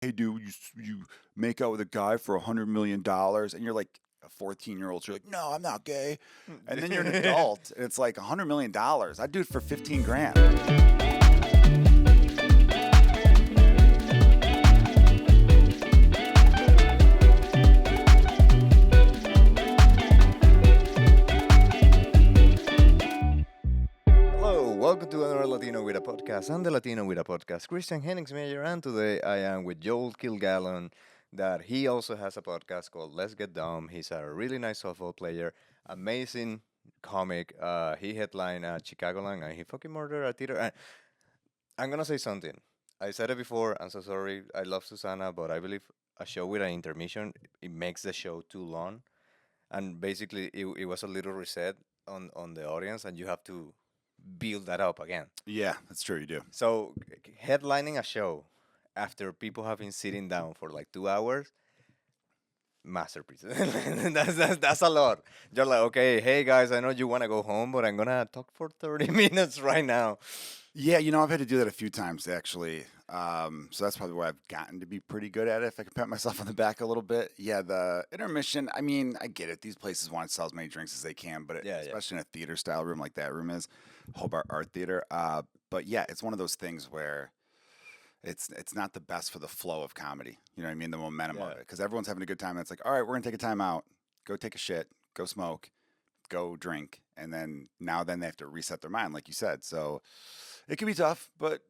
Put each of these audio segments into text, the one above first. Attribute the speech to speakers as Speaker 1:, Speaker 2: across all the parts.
Speaker 1: hey, dude, you make out with a guy for $100 million, and you're like a 14-year-old. You're like, no, I'm not gay. And then you're an adult, and it's like $100 million. I'd do it for 15 grand.
Speaker 2: Hello, welcome to another Latino with a podcast. I'm the Latino with a podcast, Christian Henningsmeyer, and today I am with Joel Kilgallon. That he also has a podcast called Let's Get Dumb. He's a really nice softball player, amazing comic. He headlined Chicagoland and he fucking murdered a theater. And I'm gonna say something. I said it before. I'm so sorry. I love Susanna, but I believe a show with an intermission it makes the show too long. And basically, it was a little reset on the audience, and you have to build that up again.
Speaker 1: Yeah, that's true. You do.
Speaker 2: So headlining a show after people have been sitting down for like 2 hours, masterpiece. That's a lot. You're like, okay, hey guys, I know you want to go home, but I'm gonna talk for 30 minutes right now.
Speaker 1: Yeah, I've had to do that a few times actually. So that's probably why I've gotten to be pretty good at it. If I can pat myself on the back a little bit. Yeah, the intermission. I mean, I get it. These places want to sell as many drinks as they can, but
Speaker 2: Yeah, yeah.
Speaker 1: especially in a theater style room like that room is, Hobart Art Theater. But yeah, it's one of those things where it's not the best for the flow of comedy. You know what I mean? The momentum of
Speaker 2: Yeah.
Speaker 1: it, because everyone's having a good time. And it's like, all right, we're gonna take a time out, go take a shit, go smoke, go drink, and then they have to reset their mind, like you said. So it can be tough, but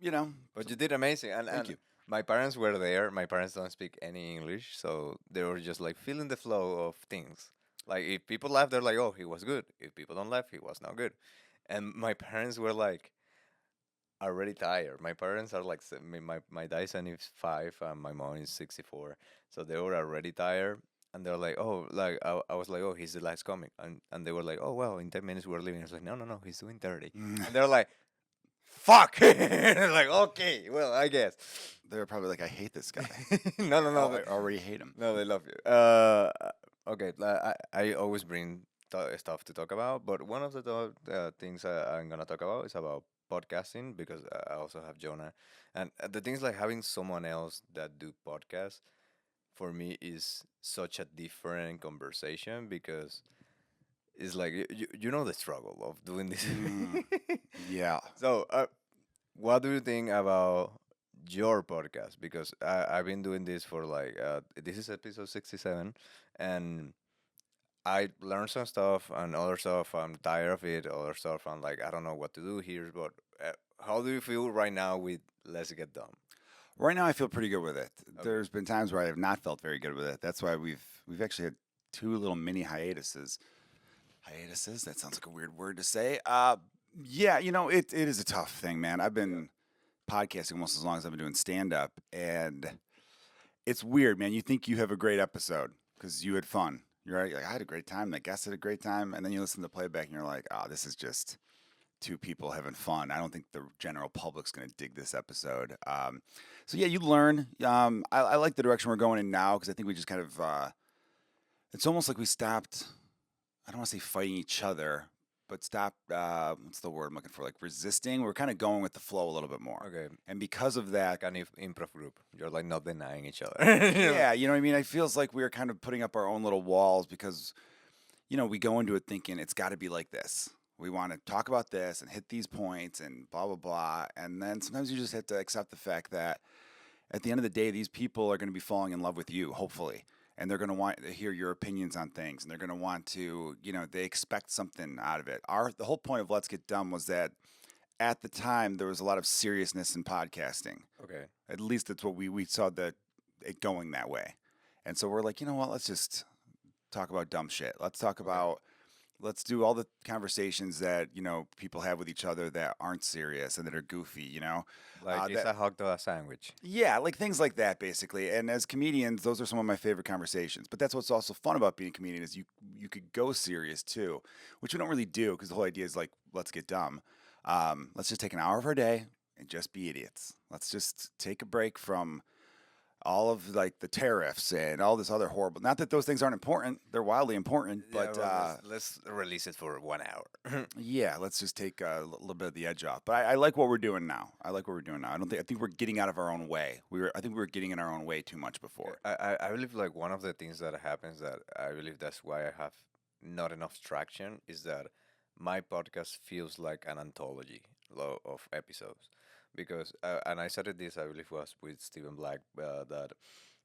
Speaker 2: But you did amazing,
Speaker 1: thank
Speaker 2: and
Speaker 1: you.
Speaker 2: my parents were there. My parents don't speak any English, so they were just like feeling the flow of things. Like if people laugh, they're like, "Oh, he was good." If people don't laugh, he was not good. And my parents were like already tired. My parents are like my dad is 5 and my mom is 64, so they were already tired. And they're like, "Oh, like I was like, oh, he's the last comic," and they were like, "Oh, well, in 10 minutes we're leaving." I was like, "No, no, no, he's doing 30," and they're like, fuck. Like, okay, well, I guess.
Speaker 1: They're probably like, I hate this guy.
Speaker 2: No, no, no.
Speaker 1: Oh, I already hate him.
Speaker 2: No, they love you. Okay, I always bring stuff to talk about, but one of the things I'm gonna talk about is about podcasting because I also have Jonah, and the things like having someone else that do podcasts for me is such a different conversation because it's like you know the struggle of doing this.
Speaker 1: Mm, yeah.
Speaker 2: So, what do you think about your podcast? Because I've been doing this for like this is episode 67, and I learned some stuff and other stuff. I'm tired of it. Other stuff I'm like I don't know what to do here. But how do you feel right now with Let's Get Dumb?
Speaker 1: Right now, I feel pretty good with it.
Speaker 2: Okay.
Speaker 1: There's been times where I have not felt very good with it. That's why we've actually had two little mini hiatuses. Hiatuses? That sounds like a weird word to say. Yeah, it is a tough thing, man. I've
Speaker 2: Yeah.
Speaker 1: been podcasting almost as long as I've been doing stand up, and it's weird, man. You think you have a great episode because you had fun. You're right. You're like, I had a great time. That guest had a great time, and then you listen to the playback, and you're like, oh, this is just two people having fun. I don't think the general public's going to dig this episode. So yeah, you learn. I like the direction we're going in now because I think we just kind of. It's almost like we stopped. I don't want to say fighting each other, but stopped. What's the word I'm looking for? Like resisting. We're kind of going with the flow a little bit more,
Speaker 2: Okay.
Speaker 1: and because of that,
Speaker 2: Like an improv group. You're like not denying each other.
Speaker 1: yeah, you know what I mean. It feels like we're kind of putting up our own little walls because we go into it thinking it's got to be like this. We want to talk about this and hit these points and blah blah blah, and then sometimes you just have to accept the fact that at the end of the day, these people are going to be falling in love with you, hopefully. And they're going to want to hear your opinions on things. And they're going to want to, they expect something out of it. The whole point of Let's Get Dumb was that at the time, there was a lot of seriousness in podcasting.
Speaker 2: Okay.
Speaker 1: At least that's what we saw it going that way. And so we're like, you know what? Let's just talk about dumb shit.
Speaker 2: Okay.
Speaker 1: Let's do all the conversations that, people have with each other that aren't serious and that are goofy.
Speaker 2: Like it's
Speaker 1: That
Speaker 2: a hot dog sandwich.
Speaker 1: Yeah, like things like that, basically. And as comedians, those are some of my favorite conversations. But that's what's also fun about being a comedian is you could go serious too, which we don't really do because the whole idea is like, let's get dumb. Let's just take an hour of our day and just be idiots. Let's just take a break from all of like the tariffs and all this other horrible. Not that those things aren't important; they're wildly important.
Speaker 2: Yeah,
Speaker 1: But
Speaker 2: well, let's release it for 1 hour.
Speaker 1: yeah, let's just take a little bit of the edge off. But I like what we're doing now. I like what we're doing now. I think we're getting out of our own way. I think we were getting in our own way too much before.
Speaker 2: I believe like one of the things that happens that I believe that's why I have not enough traction is that my podcast feels like an anthology of episodes because and I started this I believe was with Stephen Black that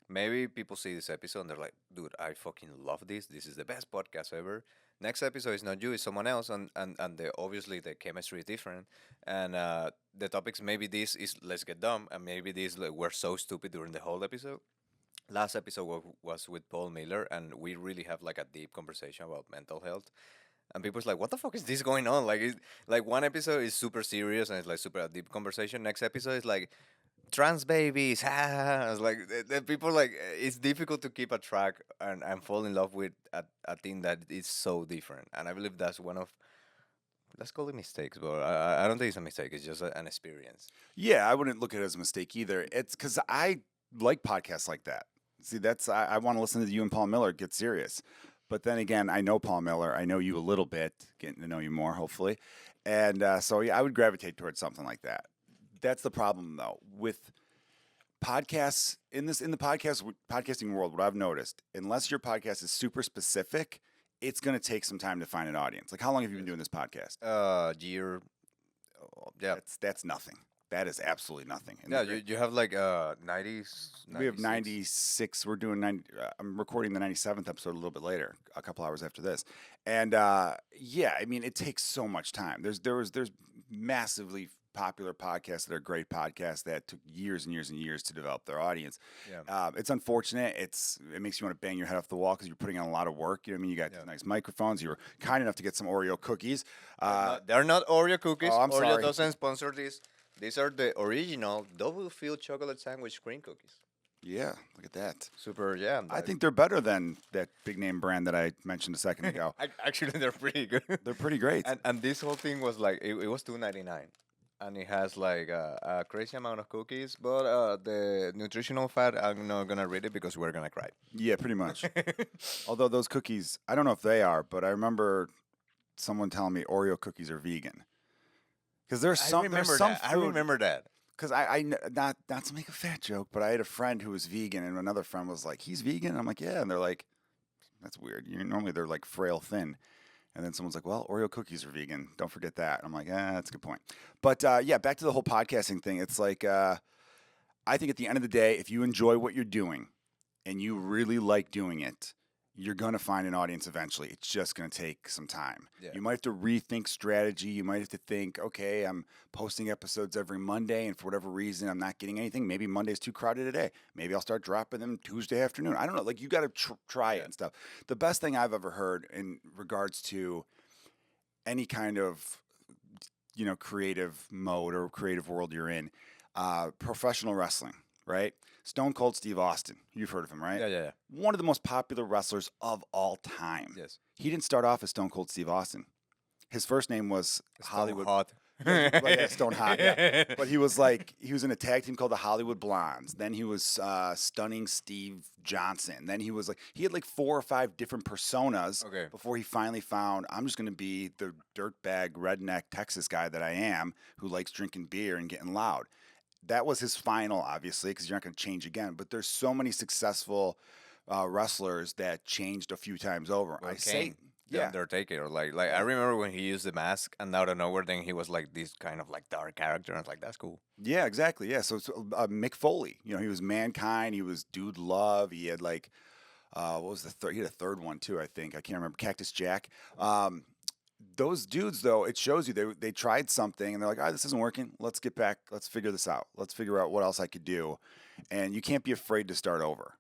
Speaker 2: maybe people see this episode and they're like, dude, I fucking love this. This is the best podcast ever. Next episode is not you, it's someone else, and obviously the chemistry is different. And the topics, maybe this is let's get dumb, and maybe this like, we're so stupid during the whole episode. Last episode was with Paul Miller, and we really have like a deep conversation about mental health. And people's like, "What the fuck is this going on?" Like one episode is super serious and it's like super a deep conversation. Next episode is like trans babies. It's like the people like it's difficult to keep a track and fall in love with a thing that is so different. And I believe that's one of let's call it mistakes, but I don't think it's a mistake. It's just an experience.
Speaker 1: Yeah, I wouldn't look at it as a mistake either. It's because I like podcasts like that. See, I want to listen to you and Paul Miller get serious. But then again, I know Paul Miller. I know you a little bit, getting to know you more, hopefully. And so, yeah, I would gravitate towards something like that. That's the problem, though, with podcasts in the podcasting world. What I've noticed, unless your podcast is super specific, it's going to take some time to find an audience. Like, how long have you been doing this podcast?
Speaker 2: Year, yeah,
Speaker 1: That's nothing. That is absolutely nothing. And
Speaker 2: yeah. You have like 90s.
Speaker 1: we have 96. We're doing 90. I'm recording the 97th episode a little bit later, a couple hours after this. And yeah, I mean, it takes so much time. There's massively popular podcasts that are great podcasts that took years and years and years to develop their audience.
Speaker 2: Yeah.
Speaker 1: It's unfortunate. It makes you want to bang your head off the wall because you're putting in a lot of work. You know what I mean? You got
Speaker 2: Yeah.
Speaker 1: nice microphones. You were kind enough to get some Oreo cookies.
Speaker 2: They're not Oreo cookies.
Speaker 1: oh, I'm
Speaker 2: Oreo
Speaker 1: sorry.
Speaker 2: doesn't sponsor this. These are the original double filled chocolate sandwich cream cookies.
Speaker 1: Yeah, look at that.
Speaker 2: Super, yeah.
Speaker 1: I think they're better than that big name brand that I mentioned a second ago.
Speaker 2: Actually they're pretty good.
Speaker 1: They're pretty great.
Speaker 2: And this whole thing was like it was $2.99, and it has like a crazy amount of cookies. But the nutritional fat, I'm not gonna read it because we're gonna cry.
Speaker 1: Yeah, pretty much. Although those cookies, I don't know if they are, but I remember someone telling me Oreo cookies are vegan. Because there's some
Speaker 2: that. I
Speaker 1: food.
Speaker 2: remember that.
Speaker 1: Because not to make a fat joke, but I had a friend who was vegan, and another friend was like, "He's vegan." And I'm like, "Yeah," and they're like, "That's weird. Normally they're like frail thin." And then someone's like, "Well, Oreo cookies are vegan. Don't forget that." And I'm like, that's a good point." But yeah, back to the whole podcasting thing. It's like I think at the end of the day, if you enjoy what you're doing and you really like doing it, you're going to find an audience eventually. It's just going to take some time.
Speaker 2: Yeah.
Speaker 1: You might have to rethink strategy. You might have to think, okay, I'm posting episodes every Monday, and for whatever reason, I'm not getting anything. Maybe Monday's too crowded today. Maybe I'll start dropping them Tuesday afternoon. I don't know. Like, you got to try it and stuff. The best thing I've ever heard in regards to any kind of, creative mode or creative world you're in, professional wrestling, right? Stone Cold Steve Austin. You've heard of him, right?
Speaker 2: Yeah.
Speaker 1: One of the most popular wrestlers of all time.
Speaker 2: Yes.
Speaker 1: He didn't start off as Stone Cold Steve Austin. His first name was Hollywood.
Speaker 2: Hot.
Speaker 1: Yeah, Stone Hot. Yeah. But he was in a tag team called the Hollywood Blondes. Then he was Stunning Steve Johnson. Then he had like 4 or 5 different personas
Speaker 2: Okay.
Speaker 1: before he finally found, I'm just going to be the dirtbag redneck Texas guy that I am who likes drinking beer and getting loud. That was his final, obviously, because you're not going to change again. But there's so many successful wrestlers that changed a few times over.
Speaker 2: Well,
Speaker 1: I say,
Speaker 2: The
Speaker 1: yeah,
Speaker 2: Undertaker, like I remember when he used the mask, and out of nowhere, then he was like this kind of like dark character, and I was like, that's cool.
Speaker 1: yeah, exactly, yeah. So Mick Foley, he was Mankind. He was Dude Love. He had like, what was the third? He had a third one too, I think. I can't remember. Cactus Jack. Those dudes, though, it shows you they tried something and they're like, all right, this isn't working. Let's get back. Let's figure this out. Let's figure out what else I could do. And you can't be afraid to start over.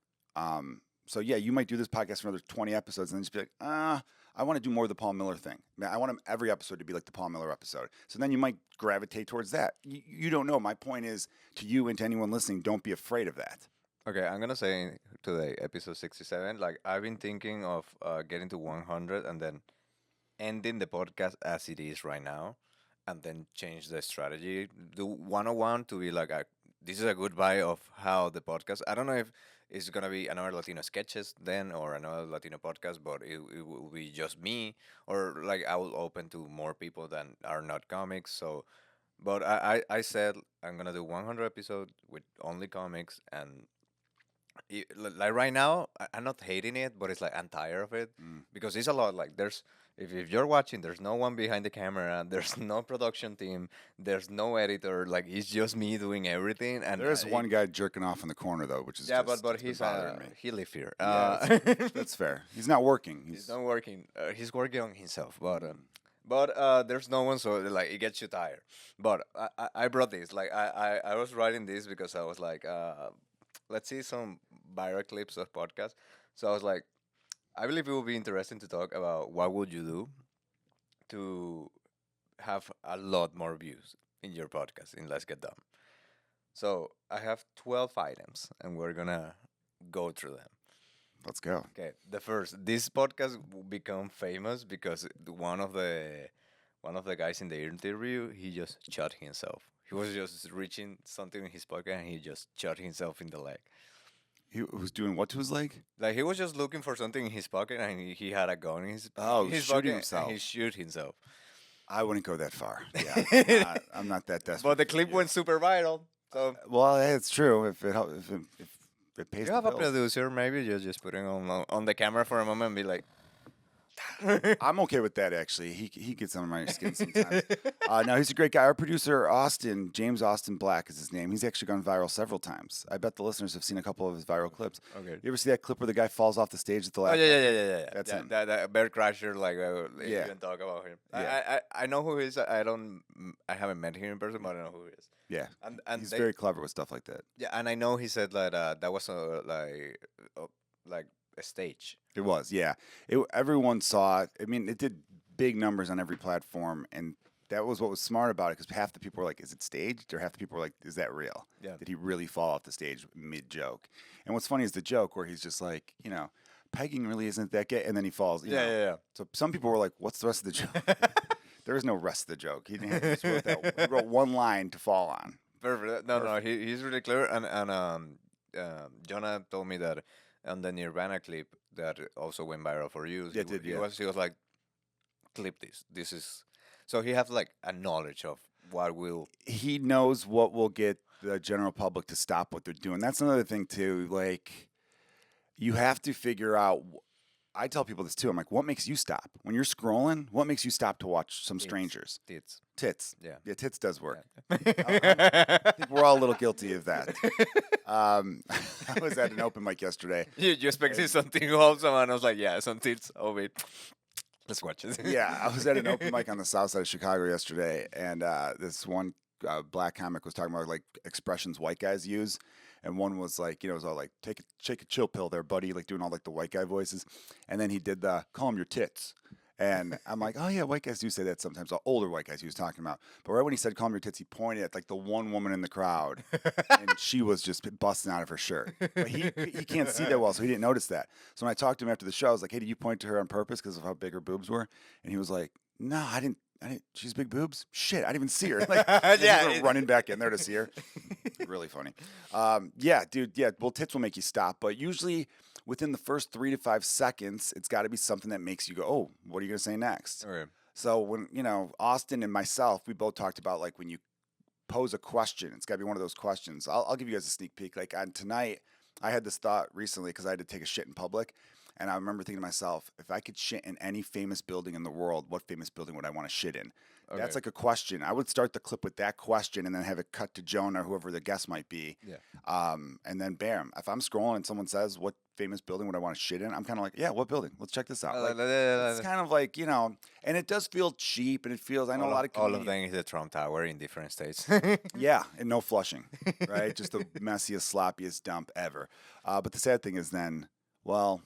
Speaker 1: So yeah, you might do this podcast for another 20 episodes and then just be like, I want to do more of the Paul Miller thing. I want every episode to be like the Paul Miller episode. So then you might gravitate towards that. You don't know. My point is to you and to anyone listening, don't be afraid of that.
Speaker 2: Okay, I'm gonna say today, episode 67. Like I've been thinking of getting to 100 and then ending the podcast as it is right now, and then change the strategy. Do 101 to be like this is a good vibe of how the podcast. I don't know if it's gonna be another Latino sketches then or another Latino podcast, but it will be just me, or like I will open to more people than are not comics. So, but I said I'm gonna do 100 episodes with only comics, and like right now I'm not hating it, but it's like I'm tired of it
Speaker 1: Mm.
Speaker 2: because it's a lot. Like there's if you're watching, there's no one behind the camera, there's no production team, there's no editor. Like it's just me doing everything, and
Speaker 1: There is one guy jerking off in the corner though, which is
Speaker 2: yeah,
Speaker 1: just
Speaker 2: but
Speaker 1: it's been
Speaker 2: he's
Speaker 1: bothering me.
Speaker 2: he live here.
Speaker 1: Yeah, that's fair. He's not working.
Speaker 2: He's
Speaker 1: He's
Speaker 2: not working. He's working on himself, but.
Speaker 1: Mm.
Speaker 2: There's no one, so like it gets you tired. But I brought this. Like I was writing this because I was like, let's see some viral clips of podcasts. So I was like, I believe it would be interesting to talk about what would you do to have a lot more views in your podcast in Let's Get Dumb. So I have 12 items, and we're gonna go through them.
Speaker 1: let's go.
Speaker 2: Okay, the first, this podcast will become famous because one of the guys in the interview, he just shot himself. He was just reaching something in his pocket and he just shot himself in the leg.
Speaker 1: He was doing what to his leg?
Speaker 2: Like he was just looking for something in his pocket and he had a gun in
Speaker 1: Oh,
Speaker 2: his
Speaker 1: shooting
Speaker 2: pocket
Speaker 1: himself.
Speaker 2: and he shoot himself.
Speaker 1: I wouldn't go that far. Yeah, I'm not that desperate.
Speaker 2: But the
Speaker 1: to
Speaker 2: clip
Speaker 1: do
Speaker 2: went super viral. So
Speaker 1: Well, hey, it's true. If it pays
Speaker 2: you
Speaker 1: the
Speaker 2: have a
Speaker 1: bills.
Speaker 2: producer, maybe just put it on the camera for a moment and be like,
Speaker 1: I'm okay with that actually. He gets under my skin sometimes. No, he's a great guy. Our producer Austin, James Austin Black is his name. He's actually gone viral several times. I bet the listeners have seen a couple of his viral clips.
Speaker 2: okay.
Speaker 1: You ever see that clip where the guy falls off the stage at the
Speaker 2: Oh
Speaker 1: last?
Speaker 2: yeah.
Speaker 1: That's
Speaker 2: yeah,
Speaker 1: him.
Speaker 2: That Bear Crusher, like
Speaker 1: Yeah.
Speaker 2: you can talk about him.
Speaker 1: Yeah.
Speaker 2: I know who he is. I haven't met him in person, but I know who he is.
Speaker 1: Yeah,
Speaker 2: And
Speaker 1: he's
Speaker 2: they,
Speaker 1: very clever with stuff like that.
Speaker 2: yeah, and I know he said that that was like a stage.
Speaker 1: It was, yeah. Everyone saw it. I mean, it did big numbers on every platform, and that was what was smart about it because half the people were like, "Is it staged?" or half the people were like, "Is that real?
Speaker 2: Yeah.
Speaker 1: Did he really fall off the stage mid joke?" And what's funny is the joke where he's just like, pegging really isn't that gay, and then he falls.
Speaker 2: Yeah.
Speaker 1: So some people were like, "What's the rest of the joke?" There is no rest of the joke. He didn't. He just wrote he wrote one line to fall on.
Speaker 2: Perfect. No, he's really clever. Jonah told me that on the Nirvana clip that also went viral for you.
Speaker 1: Yeah, it did, yeah.
Speaker 2: He was like, clip this. This is so he has like a knowledge of what will.
Speaker 1: He knows what will get the general public to stop what they're doing. That's another thing too. Like, you have to figure out. I tell people this too. I'm like, what makes you stop when you're scrolling? What makes you stop to watch some strangers?
Speaker 2: Tits.
Speaker 1: Tits.
Speaker 2: Yeah.
Speaker 1: Yeah, tits does work.
Speaker 2: Yeah.
Speaker 1: I think we're all a little guilty of that. I was at an open mic yesterday.
Speaker 2: You expected something wholesome, and I was like, yeah, some tits. Oh wait, let's watch it.
Speaker 1: Yeah, I was at an open mic on the south side of Chicago yesterday, and this one black comic was talking about like expressions white guys use, and one was like, it was all like take a chill pill there, buddy, like doing all like the white guy voices, and then he did the call them your tits. And I'm like, oh yeah, white guys do say that sometimes. Older white guys he was talking about. But right when he said "calm your tits," he pointed at like the one woman in the crowd, and she was just busting out of her shirt. But he can't see that well, so he didn't notice that. So when I talked to him after the show, I was like, hey, did you point to her on purpose because of how big her boobs were? And he was like, no, I didn't. She's big boobs. Shit, I didn't even see her. Like,
Speaker 2: Yeah,
Speaker 1: running back in there to see her. Really funny. Yeah, dude. Yeah, well, tits will make you stop, but usually within the first 3 to 5 seconds, it's got to be something that makes you go, oh, what are you gonna say next?
Speaker 2: Okay.
Speaker 1: So when Austin and myself, we both talked about like when you pose a question, it's got to be one of those questions. I'll give you guys a sneak peek. Like on tonight, I had this thought recently because I had to take a shit in public. And I remember thinking to myself, if I could shit in any famous building in the world, what famous building would I want to shit in?
Speaker 2: Okay.
Speaker 1: That's like a question. I would start the clip with that question and then have it cut to Jonah or whoever the guest might be.
Speaker 2: Yeah.
Speaker 1: And then bam, if I'm scrolling and someone says, what famous building would I want to shit in? I'm kind of like, yeah, what building? Let's check this out. Like, it's kind of like, and it does feel cheap and it feels, I know a lot of
Speaker 2: all of them is the Trump Tower in different states.
Speaker 1: Yeah, and no flushing, right? Just the messiest, sloppiest dump ever. But the sad thing is then, well,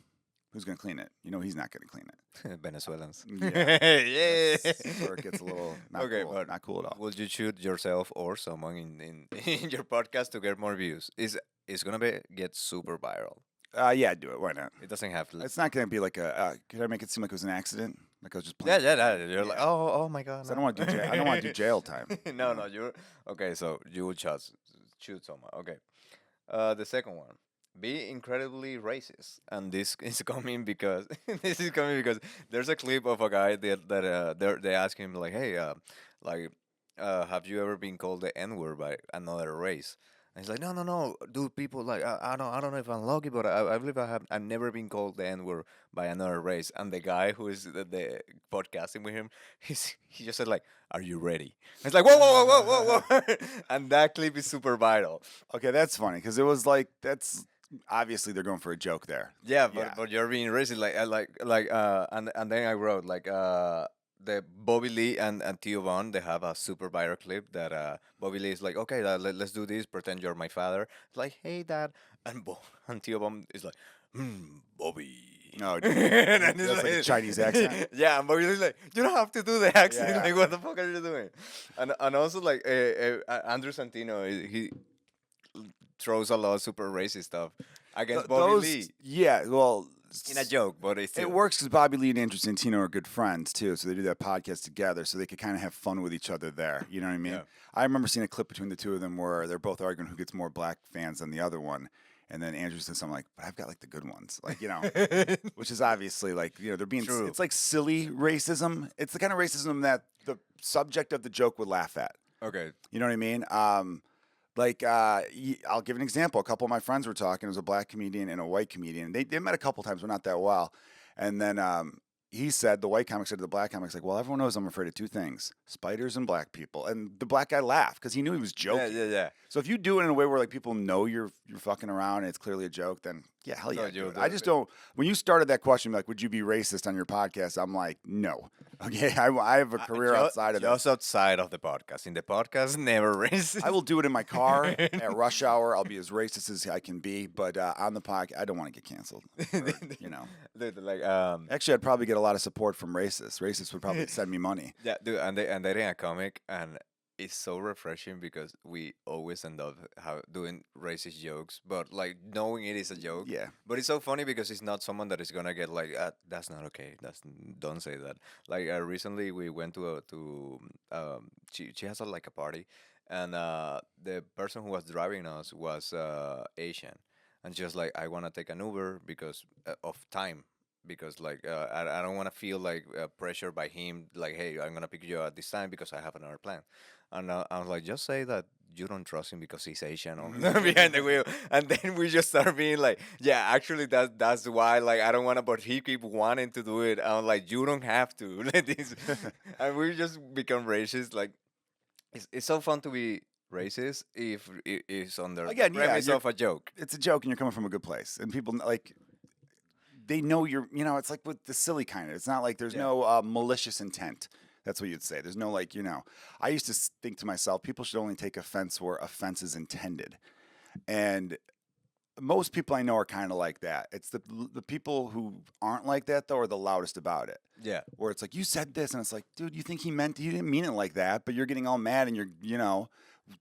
Speaker 1: who's going to clean it? He's not going to clean it.
Speaker 2: Venezuelans.
Speaker 1: Yeah.
Speaker 2: Yeah.
Speaker 1: That's where it gets a little not
Speaker 2: Okay,
Speaker 1: cool.
Speaker 2: but
Speaker 1: Not cool at all.
Speaker 2: Would you shoot yourself or someone in your podcast to get more views? It's gonna get super viral.
Speaker 1: Yeah, do it. Why not?
Speaker 2: It doesn't have to.
Speaker 1: It's not going to be like could I make it seem like it was an accident? Like I was just playing.
Speaker 2: Yeah. You're like,
Speaker 1: Yeah.
Speaker 2: oh my god.
Speaker 1: 'Cause I don't want to do jail. I don't want to do jail time.
Speaker 2: No, you're okay. So you would shoot shoot someone. Okay. The second one, be incredibly racist, and this is coming because this is coming because there's a clip of a guy they ask him like, hey, like, have you ever been called the N word by another race? And he's like, no, no, no, dude. People like, I don't know if I'm lucky, but I believe I've never been called the N word by another race. And the guy who is the podcasting with him, he just said like, are you ready? And it's like, whoa, whoa, whoa, whoa, whoa, whoa, and that clip is super viral.
Speaker 1: Okay, that's funny because it was like that's obviously they're going for a joke there.
Speaker 2: Yeah,
Speaker 1: Yeah.
Speaker 2: but you're being racist, and then I wrote like the Bobby Lee and Theo Von, they have a super viral clip that Bobby Lee is like, okay, let's do this, pretend you're my father. It's like, hey dad, and Theo Von is like, Bobby.
Speaker 1: No,
Speaker 2: And then it's
Speaker 1: that's like a Chinese accent.
Speaker 2: Yeah, and Bobby Lee's like, you don't have to do the accent.
Speaker 1: Yeah.
Speaker 2: Like, what the fuck are you doing? And also like Andrew Santino, he throws a lot of super racist stuff against Bobby
Speaker 1: Those,
Speaker 2: Lee
Speaker 1: yeah, well,
Speaker 2: in a joke, but it's
Speaker 1: it
Speaker 2: still.
Speaker 1: works because Bobby Lee and Andrew Santino are good friends too, so they do that podcast together, so they could kind of have fun with each other there. You know what I mean?
Speaker 2: Yeah.
Speaker 1: I remember seeing a clip between the two of them where they're both arguing who gets more black fans than the other one, and then Andrew says something like, "But I've got like the good ones," like which is obviously like they're being.
Speaker 2: True.
Speaker 1: It's like silly racism. It's the kind of racism that the subject of the joke would laugh at.
Speaker 2: Okay.
Speaker 1: You know what I mean? I'll give an example. A couple of my friends were talking. It was a black comedian and a white comedian. They met a couple times, but not that well. And then he said, the white comic said to the black comic, like, well, everyone knows I'm afraid of two things, spiders and black people. And the black guy laughed because he knew he was joking.
Speaker 2: Yeah.
Speaker 1: So if you do it in a way where like people know you're fucking around and it's clearly a joke, then yeah, hell
Speaker 2: No,
Speaker 1: yeah.
Speaker 2: you'll
Speaker 1: Dude.
Speaker 2: do
Speaker 1: I
Speaker 2: it.
Speaker 1: just don't. When you started that question, like, would you be racist on your podcast? I'm like, no. Okay, I have a career outside of
Speaker 2: Just
Speaker 1: this.
Speaker 2: outside of the podcast. In the podcast, never racist.
Speaker 1: I will do it in my car at rush hour. I'll be as racist as I can be, but on the podcast, I don't want to get canceled. Or,
Speaker 2: Dude, like
Speaker 1: Actually, I'd probably get a lot of support from racists. Racists would probably send me money.
Speaker 2: yeah, dude, and they're in a comic, and it's so refreshing because we always end up doing racist jokes, but like knowing it is a joke.
Speaker 1: Yeah.
Speaker 2: But it's so funny because it's not someone that is gonna get like, that's not okay. Don't say that. Like recently we went she has like a party, and the person who was driving us was Asian, and she was like, I want to take an Uber because of time. Because like I don't want to feel like pressure by him, like, hey, I'm gonna pick you at this time because I have another plan. And I was like, just say that you don't trust him because he's Asian or behind the wheel. And then we just start being like, yeah, actually that's why, like, I don't want to, but he keep wanting to do it. I'm like, you don't have to. Like this. And we just become racist. Like it's so fun to be racist if it's under
Speaker 1: Again,
Speaker 2: the
Speaker 1: yeah,
Speaker 2: premise of a joke.
Speaker 1: It's a joke and you're coming from a good place. And people, like, they know it's like with the silly kind of. It's not like there's
Speaker 2: Yeah.
Speaker 1: no malicious intent. That's what you'd say. There's no, like, I used to think to myself, people should only take offense where offense is intended. And most people I know are kind of like that. It's the people who aren't like that, though, are the loudest about it.
Speaker 2: Yeah.
Speaker 1: Where it's like, you said this, and it's like, dude, you didn't mean it like that, but you're getting all mad and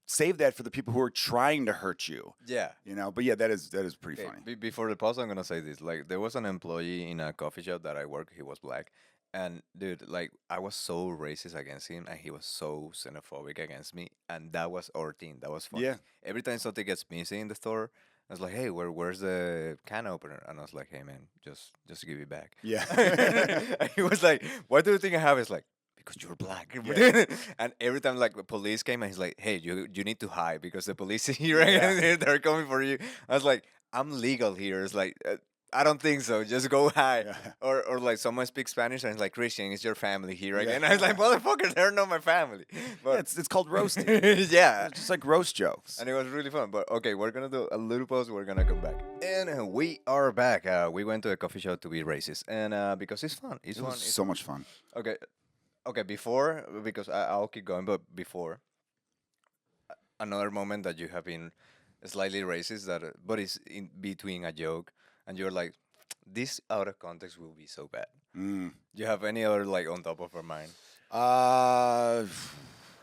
Speaker 1: save that for the people who are trying to hurt you.
Speaker 2: Yeah.
Speaker 1: But yeah, that is pretty
Speaker 2: Okay,
Speaker 1: funny.
Speaker 2: before the pause, I'm gonna say this. Like, there was an employee in a coffee shop that I worked. He was black, and dude, like, I was so racist against him, and he was so xenophobic against me, and that was our thing. That was fun.
Speaker 1: Yeah.
Speaker 2: Every time something gets missing in the store, I was like, "Hey, where's the can opener?" And I was like, "Hey, man, just give it back."
Speaker 1: Yeah.
Speaker 2: And he was like, "What do you think I have?" It's like, because you're black.
Speaker 1: Yeah.
Speaker 2: And every time like the police came and he's like, hey, you need to hide because the police is here
Speaker 1: Yeah.
Speaker 2: and they're coming for you. I was like, I'm legal here. It's like, I don't think so. Just go hide.
Speaker 1: Yeah.
Speaker 2: Or like someone speaks Spanish and it's like, Christian, it's your family here
Speaker 1: Yeah.
Speaker 2: again. I was like, motherfucker, they're not my family.
Speaker 1: Yeah,
Speaker 2: But
Speaker 1: it's called roasting.
Speaker 2: yeah.
Speaker 1: It's just like roast jokes.
Speaker 2: And it was really fun. But okay, we're gonna do a little pause. We're gonna come back, and we are back. We went to a coffee shop to be racist, and because it's fun. It's
Speaker 1: It
Speaker 2: fun.
Speaker 1: was so much fun.
Speaker 2: Okay, okay. Before, because I'll keep going, but before, another moment that you have been slightly racist, but it's in between a joke, and you're like, this out of context will be so bad.
Speaker 1: Mm.
Speaker 2: Do you have any other like on top of your mind?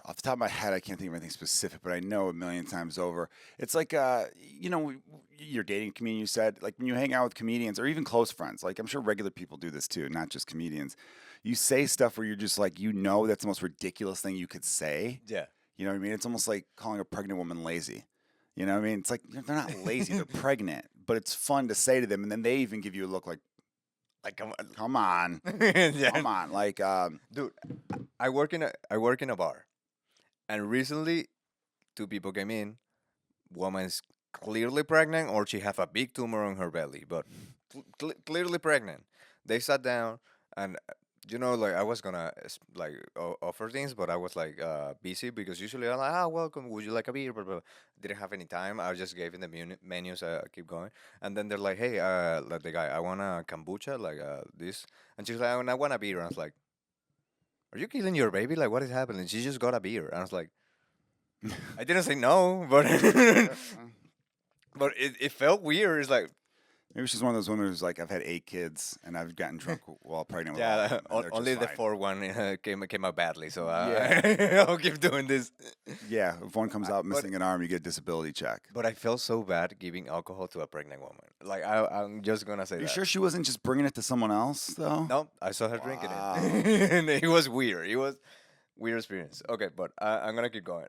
Speaker 1: Off the top of my head, I can't think of anything specific, but I know a million times over. It's like, you're dating a comedian, you said, like when you hang out with comedians or even close friends, like I'm sure regular people do this too, not just comedians. You say stuff where you're just like, that's the most ridiculous thing you could say.
Speaker 2: Yeah.
Speaker 1: You know what I mean? It's almost like calling a pregnant woman lazy. You know what I mean? It's like they're not lazy, they're pregnant, but it's fun to say to them, and then they even give you a look like,
Speaker 2: Like, come on.
Speaker 1: come on,
Speaker 2: Yeah.
Speaker 1: come on. Like,
Speaker 2: Dude, I work in a bar, and recently two people came in. Woman's clearly pregnant, or she have a big tumor on her belly, but clearly pregnant. They sat down, and like I was gonna offer things, but I was like busy because usually I'm like, welcome. Would you like a beer? But didn't have any time. I just gave in the menus. Keep going, and then they're like, hey, like the guy, I want a kombucha, like this, and she's like, I want a beer. And I was like, are you killing your baby? Like, what is happening? She just got a beer, and I was like, I didn't say no, but but it felt weird. It's like,
Speaker 1: maybe she's one of those women who's like, I've had 8 kids and I've gotten drunk while pregnant with all
Speaker 2: yeah,
Speaker 1: of them, and they're
Speaker 2: only
Speaker 1: just
Speaker 2: the
Speaker 1: fine.
Speaker 2: fourth one came out badly, so
Speaker 1: Yeah.
Speaker 2: I'll keep doing this.
Speaker 1: Yeah, if one comes out
Speaker 2: But
Speaker 1: missing an arm, you get a disability check.
Speaker 2: but I felt so bad giving alcohol to a pregnant woman. Like I'm just gonna say
Speaker 1: Are you
Speaker 2: that.
Speaker 1: sure she wasn't just bringing it to someone else, though?
Speaker 2: No, I saw her drinking
Speaker 1: Wow.
Speaker 2: it, and it was weird. It was weird experience. Okay, but I'm gonna keep going.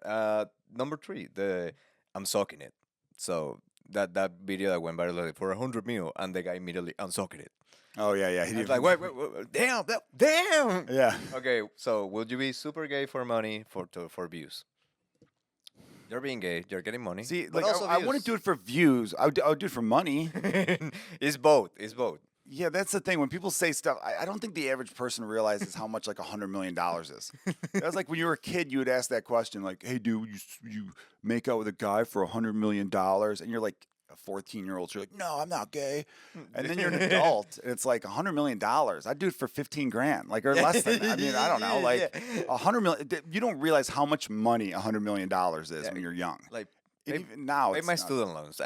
Speaker 2: Number three, the I'm sucking it. So that video that went viral like, for 100 mil, and the guy immediately I'm sucking it.
Speaker 1: Oh, yeah, yeah.
Speaker 2: I was like, wait, damn, damn.
Speaker 1: Yeah.
Speaker 2: Okay, so would you be super gay for money for views? You're being gay. You're getting money.
Speaker 1: See,
Speaker 2: but
Speaker 1: like,
Speaker 2: also
Speaker 1: I wouldn't do it for views. I would do it for money.
Speaker 2: It's both. It's both.
Speaker 1: Yeah, that's the thing. When people say stuff, I don't think the average person realizes how much like $100 million is. That's like when you were a kid, you would ask that question, like, "Hey, dude, you make out with a guy for $100 million?" And you're like a 14-year-old. You're like, "No, I'm not gay." And then you're an adult, and it's like $100 million. I'd do it for 15 grand, like or less than that. I mean, I don't know, like
Speaker 2: Yeah.
Speaker 1: 100 million. You don't realize how much money $100 million is
Speaker 2: Yeah,
Speaker 1: when you're young.
Speaker 2: Like,
Speaker 1: And
Speaker 2: pay,
Speaker 1: even now,
Speaker 2: pay
Speaker 1: it's
Speaker 2: my
Speaker 1: nuts.
Speaker 2: student loans.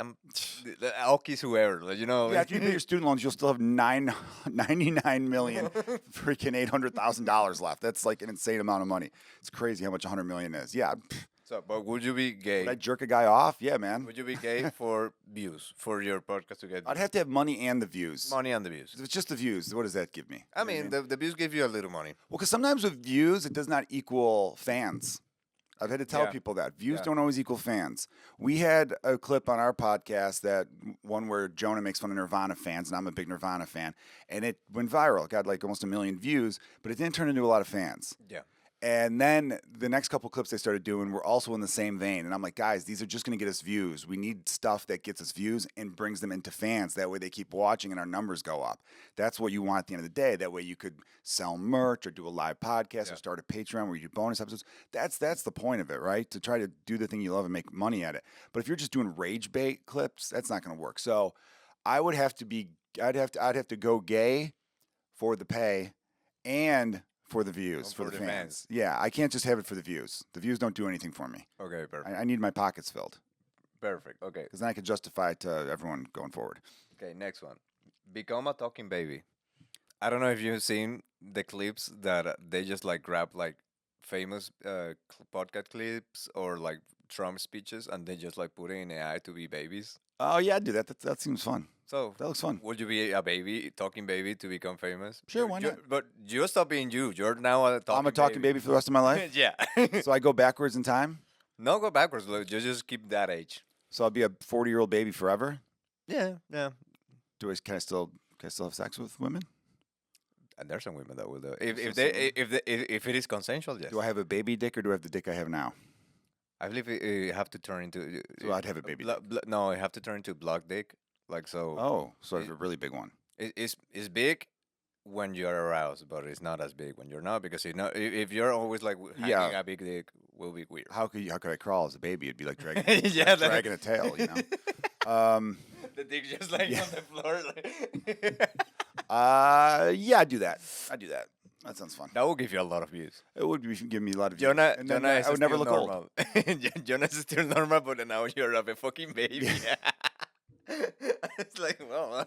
Speaker 2: I'll kiss whoever. Like,
Speaker 1: Yeah, after you pay your student loans, you'll still have 99 million freaking $800,000 left. That's like an insane amount of money. It's crazy how much 100 million is. Yeah,
Speaker 2: So, but would you be gay?
Speaker 1: would I jerk a guy off? Yeah, man.
Speaker 2: Would you be gay for views for your podcast to get
Speaker 1: I'd have to have money and the views.
Speaker 2: money and the views?
Speaker 1: If it's just the views, what does that give me?
Speaker 2: I
Speaker 1: You know what
Speaker 2: mean, the views give you a little money.
Speaker 1: well, because sometimes with views, it does not equal fans. I've had to tell
Speaker 2: Yeah.
Speaker 1: people that views
Speaker 2: Yeah.
Speaker 1: don't always equal fans. We had a clip on our podcast that one where Jonah makes fun of Nirvana fans, and I'm a big Nirvana fan, and it went viral. It got like almost 1 million views, but it didn't turn into a lot of fans.
Speaker 2: Yeah.
Speaker 1: And then the next couple clips they started doing were also in the same vein. And I'm like, guys, these are just going to get us views. We need stuff that gets us views and brings them into fans. That way they keep watching and our numbers go up. That's what you want at the end of the day. That way you could sell merch or do a live podcast
Speaker 2: Yeah.
Speaker 1: or start a Patreon where you do bonus episodes. That's the point of it, right? To try to do the thing you love and make money at it. But if you're just doing rage bait clips, that's not going to work. So I would have to be, I'd have to go gay for the pay and for the views, for the fans. Yeah, I can't just have it for the views. The views don't do anything for me.
Speaker 2: Okay, perfect.
Speaker 1: I need my pockets filled
Speaker 2: Perfect. Okay.
Speaker 1: because then I can justify it to everyone going forward.
Speaker 2: Okay, next one. Become a talking baby. I don't know if you've seen the clips that they just like grab like famous podcast clips or like Trump speeches and they just like put it in AI to be babies.
Speaker 1: Oh yeah, I'd do that. That seems fun.
Speaker 2: So
Speaker 1: That looks fun.
Speaker 2: would you be a baby, talking baby, to become famous?
Speaker 1: Sure, why not?
Speaker 2: But you stop being you. You're now a talking
Speaker 1: I'm a talking baby for the rest of my life.
Speaker 2: Yeah.
Speaker 1: So I go backwards in time.
Speaker 2: No, go backwards. Look, you just keep that age.
Speaker 1: So I'll be a 40-year-old baby forever.
Speaker 2: Yeah, yeah.
Speaker 1: Can I still have sex with women?
Speaker 2: And there's some women that will do it.
Speaker 1: So
Speaker 2: If it is consensual, yes.
Speaker 1: Do I have a baby dick or do I have the dick I have now?
Speaker 2: I believe you have to turn into.
Speaker 1: So I'd have a baby dick.
Speaker 2: No, you have to turn into block dick. Like so.
Speaker 1: Oh, so I have a really big one.
Speaker 2: It's big when you're aroused, but it's not as big when you're not because if you're always like hanging a big dick, will be weird.
Speaker 1: How could I crawl as a baby? It'd be like dragging,
Speaker 2: Yeah,
Speaker 1: dragging a tail, you know.
Speaker 2: The dick just like
Speaker 1: yeah.
Speaker 2: on the floor. Like
Speaker 1: Yeah, I'd do that. That sounds fun.
Speaker 2: that will give you a lot of views.
Speaker 1: It would give me a lot of views.
Speaker 2: Jonah,
Speaker 1: And then
Speaker 2: Jonah is
Speaker 1: I would never
Speaker 2: still
Speaker 1: look old.
Speaker 2: normal. Jonas is still normal, but now you're a fucking baby. It's like, well,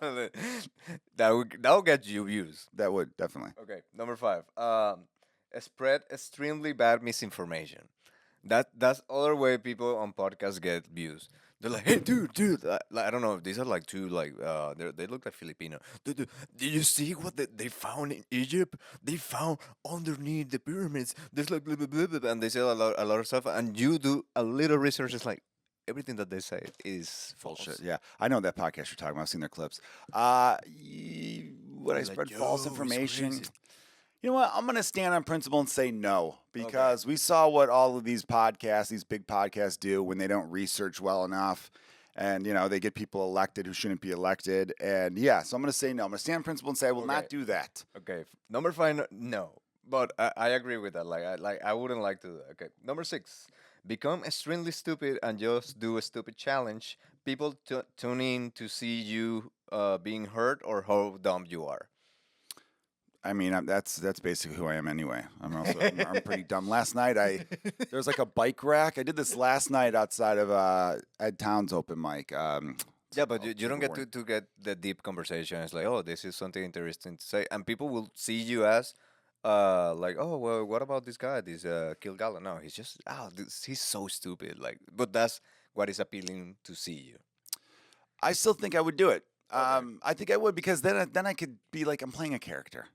Speaker 2: that will get you views.
Speaker 1: That would definitely.
Speaker 2: Okay, number 5. Spread extremely bad misinformation. That's other way people on podcasts get views. They're like, hey, dude. I don't know. These are like two like they look like Filipino. Did you see what they found in Egypt? They found underneath the pyramids. There's like blah, blah, blah, blah, and they say a lot of stuff. And you do a little research. It's like, everything that they say is
Speaker 1: Bullshit.
Speaker 2: false.
Speaker 1: Yeah, I know that podcast you're talking about. I've seen their clips. Would I
Speaker 2: They're like,
Speaker 1: spread false
Speaker 2: yo, it's
Speaker 1: information?
Speaker 2: crazy.
Speaker 1: You know what? I'm going to stand on principle and say no
Speaker 2: Okay.
Speaker 1: because we saw what all of these podcasts, these big podcasts, do when they don't research well enough. And, they get people elected who shouldn't be elected. And yeah, so I'm going to say no. I'm going to stand on principle and say I will
Speaker 2: Okay.
Speaker 1: not do that.
Speaker 2: Okay. Number five, no. But I agree with that. I wouldn't like to do that. Okay. Number six, become extremely stupid and just do a stupid challenge. People tune in to see you being hurt or how dumb you are.
Speaker 1: I mean, that's basically who I am anyway. I'm pretty dumb. Last night there was like a bike rack. I did this last night outside of Ed Town's open mic.
Speaker 2: Yeah, but you
Speaker 1: Trigger
Speaker 2: don't get
Speaker 1: warning.
Speaker 2: to get the deep conversation. It's like, oh, this is something interesting to say, and people will see you as, like, oh, well, what about this guy, this Kilgallon? No, he's just, he's so stupid. Like, but that's what is appealing to see you.
Speaker 1: I still think I would do it.
Speaker 2: Okay.
Speaker 1: I think I would because then I could be like I'm playing a character.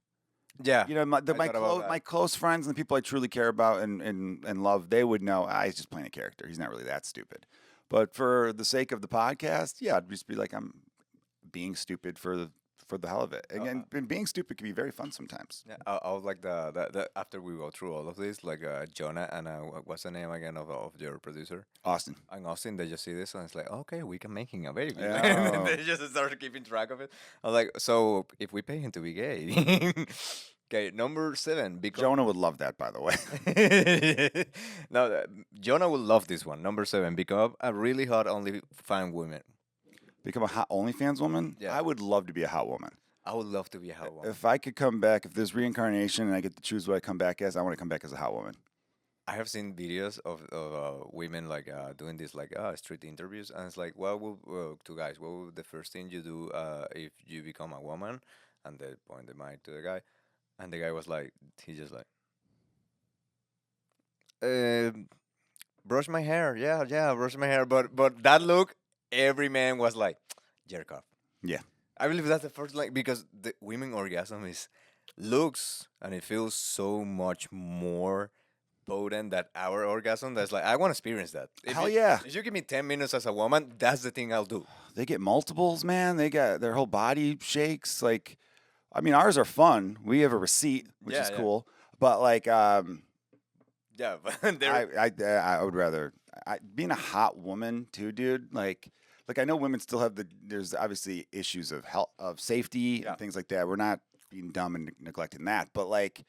Speaker 2: Yeah,
Speaker 1: My
Speaker 2: I thought about that.
Speaker 1: my close friends and the people I truly care about and love, they would know he's just playing a character. He's not really that stupid. But for the sake of the podcast, yeah, I'd just be like I'm being stupid for the hell of it. And being stupid can be very fun sometimes.
Speaker 2: Yeah, I would like the after we go through all of this, like Jonah and what's the name again of your producer?
Speaker 1: Austin.
Speaker 2: And Austin, they just see this and it's like, okay, we can make him a baby.
Speaker 1: Yeah.
Speaker 2: And they just start keeping track of it. I'm like, so if we pay him to be gay. Okay, number seven, become.
Speaker 1: Jonah would love that, by the way.
Speaker 2: No, Jonah will love this one. Number seven, become a really hot only fan woman.
Speaker 1: Become a hot OnlyFans woman?
Speaker 2: Yeah.
Speaker 1: I would love to be a hot woman.
Speaker 2: I would love to be a hot woman.
Speaker 1: If I could come back, if there's reincarnation and I get to choose what I come back as, I want to come back as a hot woman.
Speaker 2: I have seen videos of women like doing this like street interviews, and it's like, what will two guys? What will the first thing you do if you become a woman? And they point the mic to the guy, and the guy was like, he just like, brush my hair, yeah, brush my hair. But that look, every man was like, jerk off.
Speaker 1: Yeah.
Speaker 2: I believe that's the first like because the women orgasm is looks and it feels so much more potent than our orgasm. That's like I want to experience that.
Speaker 1: Hell yeah.
Speaker 2: If you give me 10 minutes as a woman, that's the thing I'll do.
Speaker 1: They get multiples, man. They got their whole body shakes. Like, I mean, ours are fun. We have a receipt, which
Speaker 2: Yeah,
Speaker 1: is
Speaker 2: yeah.
Speaker 1: cool. But like,
Speaker 2: Yeah, but
Speaker 1: I would rather being a hot woman too, dude. Like I know women still have there's obviously issues of health, of safety
Speaker 2: Yeah.
Speaker 1: and things like that. We're not being dumb and neglecting that, but like,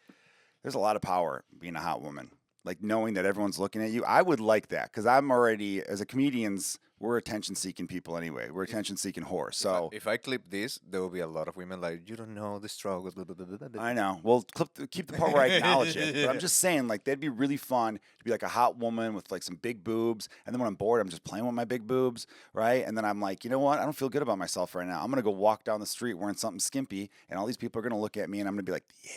Speaker 1: there's a lot of power being a hot woman. Like knowing that everyone's looking at you, I would like that because I'm already as a comedians, we're attention seeking people anyway. We're attention seeking whores. So
Speaker 2: if I clip this, there will be a lot of women like you don't know the struggles. Blah, blah, blah, blah, blah."
Speaker 1: I know. Well, keep the part where I acknowledge it. But I'm just saying, like, that'd be really fun to be like a hot woman with like some big boobs. And then when I'm bored, I'm just playing with my big boobs, right? And then I'm like, you know what? I don't feel good about myself right now. I'm gonna go walk down the street wearing something skimpy, and all these people are gonna look at me, and I'm gonna be like, yeah.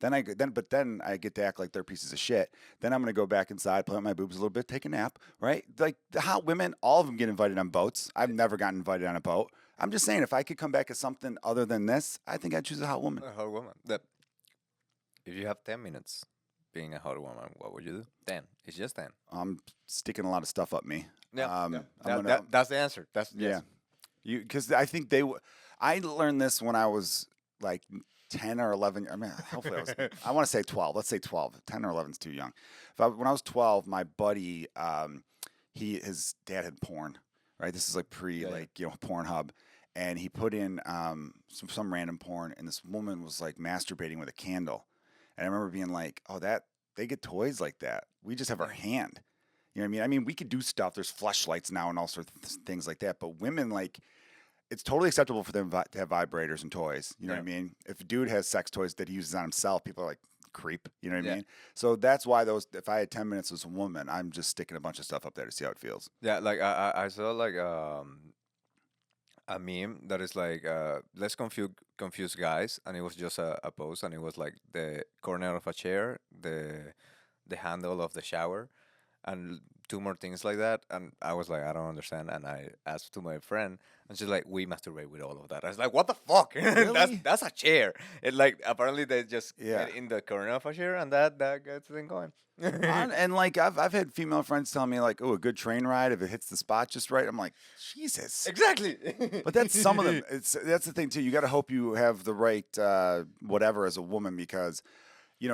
Speaker 1: Then I get to act like they're pieces of shit. Then I'm gonna go back inside, play with my boobs a little bit, take a nap, right? Like the hot women, all of them get invited on boats. I've never gotten invited on a boat. I'm just saying, if I could come back as something other than this, I think I'd choose a hot woman.
Speaker 2: A hot woman. If you have 10 minutes being a hot woman, what would you do? 10. It's just 10.
Speaker 1: I'm sticking a lot of stuff up me.
Speaker 2: Yeah,
Speaker 1: I'm
Speaker 2: that's the answer. That's
Speaker 1: yeah.
Speaker 2: yes.
Speaker 1: Because I think I learned this when I was like 10 or 11. I mean, hopefully I want to say 12. Let's say 12. 10 or 11 is too young. When I was 12, my buddy, his dad had porn, right? This is like Pornhub. And he put in some random porn, and this woman was like masturbating with a candle. And I remember being like, oh, they get toys like that. We just have our hand. You know what I mean? I mean, we could do stuff. There's fleshlights now and all sorts of things like that. But women, like, it's totally acceptable for them to have vibrators and toys. You know what I mean? If a dude has sex toys that he uses on himself, people are like, creep. You know what I mean? So that's why if I had 10 minutes as a woman, I'm just sticking a bunch of stuff up there to see how it feels.
Speaker 2: Yeah, like I saw like a meme that is like let's confuse guys, and it was just a post, and it was like the corner of a chair, the handle of the shower, and two more things like that. And I was like, I don't understand. And I asked to my friend, and she's like, we masturbate with all of that. I was like, what the fuck?
Speaker 1: Really?
Speaker 2: That's a chair. It like apparently they just
Speaker 1: Yeah.
Speaker 2: get in the corner of a chair, and that gets the thing going.
Speaker 1: And like I've had female friends tell me like, oh, a good train ride if it hits the spot just right. I'm like, Jesus.
Speaker 2: Exactly.
Speaker 1: But that's some of them. That's the thing too. You got to hope you have the right whatever as a woman because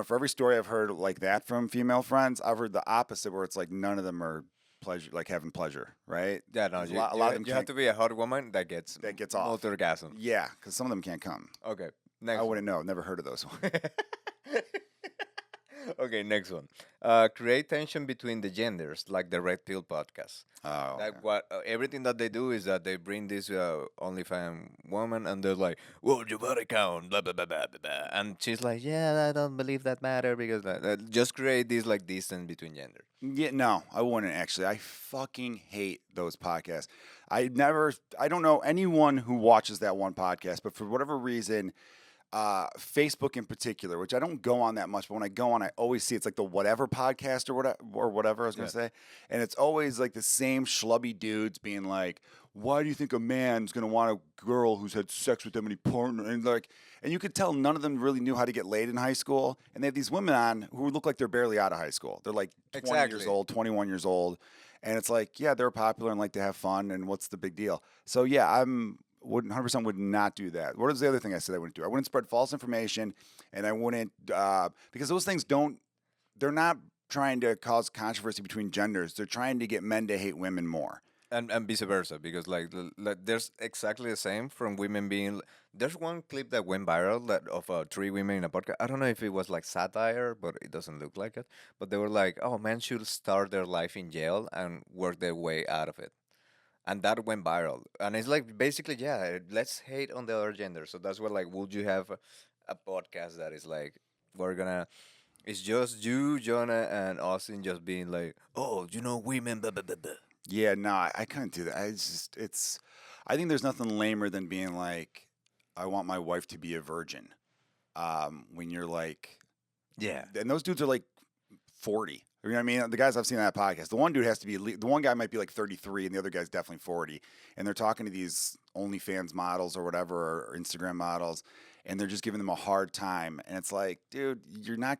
Speaker 1: for every story I've heard like that from female friends, I've heard the opposite where it's like none of them are pleasure like having pleasure, right?
Speaker 2: Yeah, no,
Speaker 1: 'Cause a
Speaker 2: you,
Speaker 1: lot of them
Speaker 2: you have
Speaker 1: can't
Speaker 2: to be a hot woman
Speaker 1: that gets off.
Speaker 2: multi orgasm.
Speaker 1: Yeah, because some of them can't come.
Speaker 2: Okay,
Speaker 1: I
Speaker 2: next one.
Speaker 1: wouldn't know. Never heard of those ones.
Speaker 2: Okay, next one. Create tension between the genders, like the Red Pill podcast.
Speaker 1: Oh,
Speaker 2: Like
Speaker 1: okay.
Speaker 2: what everything that they do is that they bring this OnlyFans woman and they're like, "Whoa, your body count," blah blah blah blah blah, blah. And she's like, "Yeah, I don't believe that matter because just create this like distance between genders."
Speaker 1: Yeah, no, I wouldn't actually. I fucking hate those podcasts. I don't know anyone who watches that one podcast, but for whatever reason, Facebook in particular, which I don't go on that much, but when I go on, I always see it's like the whatever podcast or whatever I was gonna
Speaker 2: Yeah,
Speaker 1: say, and it's always like the same schlubby dudes being like, "Why do you think a man's gonna want a girl who's had sex with them any partner?" And you could tell none of them really knew how to get laid in high school, and they have these women on who look like they're barely out of high school. They're like 20 years
Speaker 2: exactly.
Speaker 1: old, 21 years old, and it's like, yeah, they're popular and like to have fun, and what's the big deal? So yeah, I'm would 100% would not do that. What is the other thing I said I wouldn't do? I wouldn't spread false information, and I wouldn't because those things don't. They're not trying to cause controversy between genders. They're trying to get men to hate women more.
Speaker 2: And vice versa because like there's exactly the same from women being there's one clip that went viral that of three women in a podcast. I don't know if it was like satire, but it doesn't look like it. But they were like, oh, men should start their life in jail and work their way out of it, and that went viral. And it's like basically, yeah, let's hate on the other gender. So that's what like, would you have a podcast that is like, we're gonna, it's just you, Jonah, and Austin just being like, oh, women, blah, blah, blah, blah.
Speaker 1: Yeah, no, I couldn't do that. I think there's nothing lamer than being like, I want my wife to be a virgin. When you're like,
Speaker 2: Yeah.
Speaker 1: and those dudes are like 40. You know what I mean? The guys I've seen on that podcast, the one dude has to be, the one guy might be like 33 and the other guy's definitely 40. And they're talking to these OnlyFans models or whatever, or Instagram models, and they're just giving them a hard time. And it's like, dude, you're not,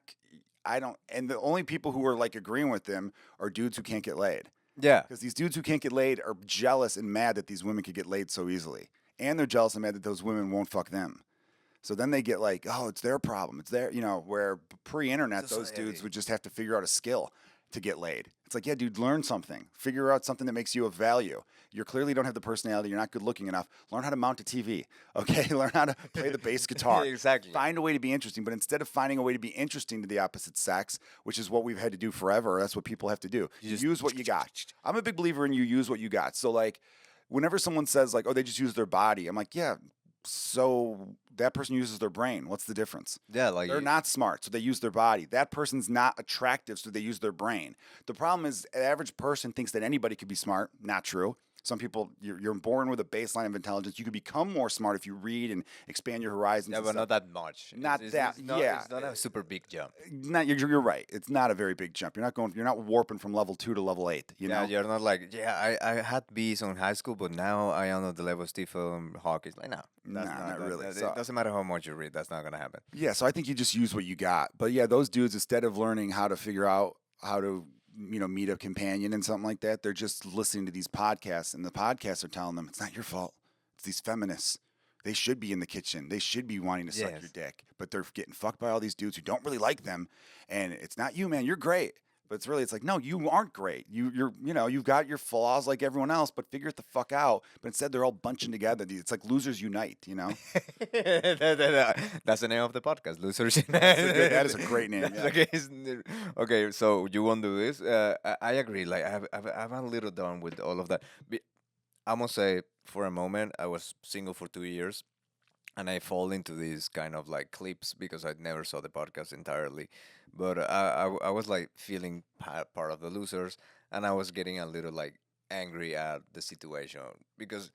Speaker 1: I don't, and the only people who are like agreeing with them are dudes who can't get laid.
Speaker 2: Yeah.
Speaker 1: Because these dudes who can't get laid are jealous and mad that these women could get laid so easily. And they're jealous and mad that those women won't fuck them. So then they get like, oh, it's their problem. It's their, where pre-internet, those dudes
Speaker 2: Society.
Speaker 1: would just have to figure out a skill to get laid. It's like, yeah, dude, learn something. Figure out something that makes you of value. You clearly don't have the personality. You're not good looking enough. Learn how to mount a TV. Okay, learn how to play the bass guitar.
Speaker 2: Exactly.
Speaker 1: Find a way to be interesting. But instead of finding a way to be interesting to the opposite sex, which is what we've had to do forever, that's what people have to do.
Speaker 2: You just
Speaker 1: Use what you got. I'm a big believer in you use what you got. So like, whenever someone says like, oh, they just use their body, I'm like, yeah, so that person uses their brain. What's the difference?
Speaker 2: Yeah, like
Speaker 1: They're not smart, so they use their body. That person's not attractive, so they use their brain. The problem is, an average person thinks that anybody could be smart. Not true. Some people, you're born with a baseline of intelligence. You could become more smart if you read and expand your horizons.
Speaker 2: yeah,
Speaker 1: and
Speaker 2: but
Speaker 1: stuff.
Speaker 2: not that much.
Speaker 1: Not that- yeah.
Speaker 2: It's not a super big jump.
Speaker 1: You're right. It's not a very big jump. You're not warping from level 2 to level 8. You
Speaker 2: Yeah,
Speaker 1: know.
Speaker 2: you're not like, yeah, I had B's on high school, but now I am at the level of Stephen Hawking. Like, no, that's
Speaker 1: Nah, not really.
Speaker 2: It
Speaker 1: So-
Speaker 2: doesn't matter how much you read, that's not gonna happen.
Speaker 1: Yeah, so I think you just use what you got. But yeah, those dudes, instead of learning how to figure out how to, meet a companion and something like that, they're just listening to these podcasts, and the podcasts are telling them it's not your fault. It's these feminists. They should be in the kitchen. They should be wanting to suck your
Speaker 2: Yes.
Speaker 1: dick, but they're getting fucked by all these dudes who don't really like them. And it's not you, man. You're great. But it's like, no, you aren't great. You've got your flaws like everyone else, but figure it the fuck out. But instead, they're all bunching together. It's like losers unite.
Speaker 2: That's the name of the podcast, Losers.
Speaker 1: That is a great name.
Speaker 2: That's
Speaker 1: Yeah.
Speaker 2: okay. Okay, so you want to do this? I agree. Like I'm a little done with all of that. I must say, for a moment, I was single for 2 years, and I fall into these kind of like clips because I never saw the podcast entirely. But I was like feeling part of the losers, and I was getting a little like angry at the situation because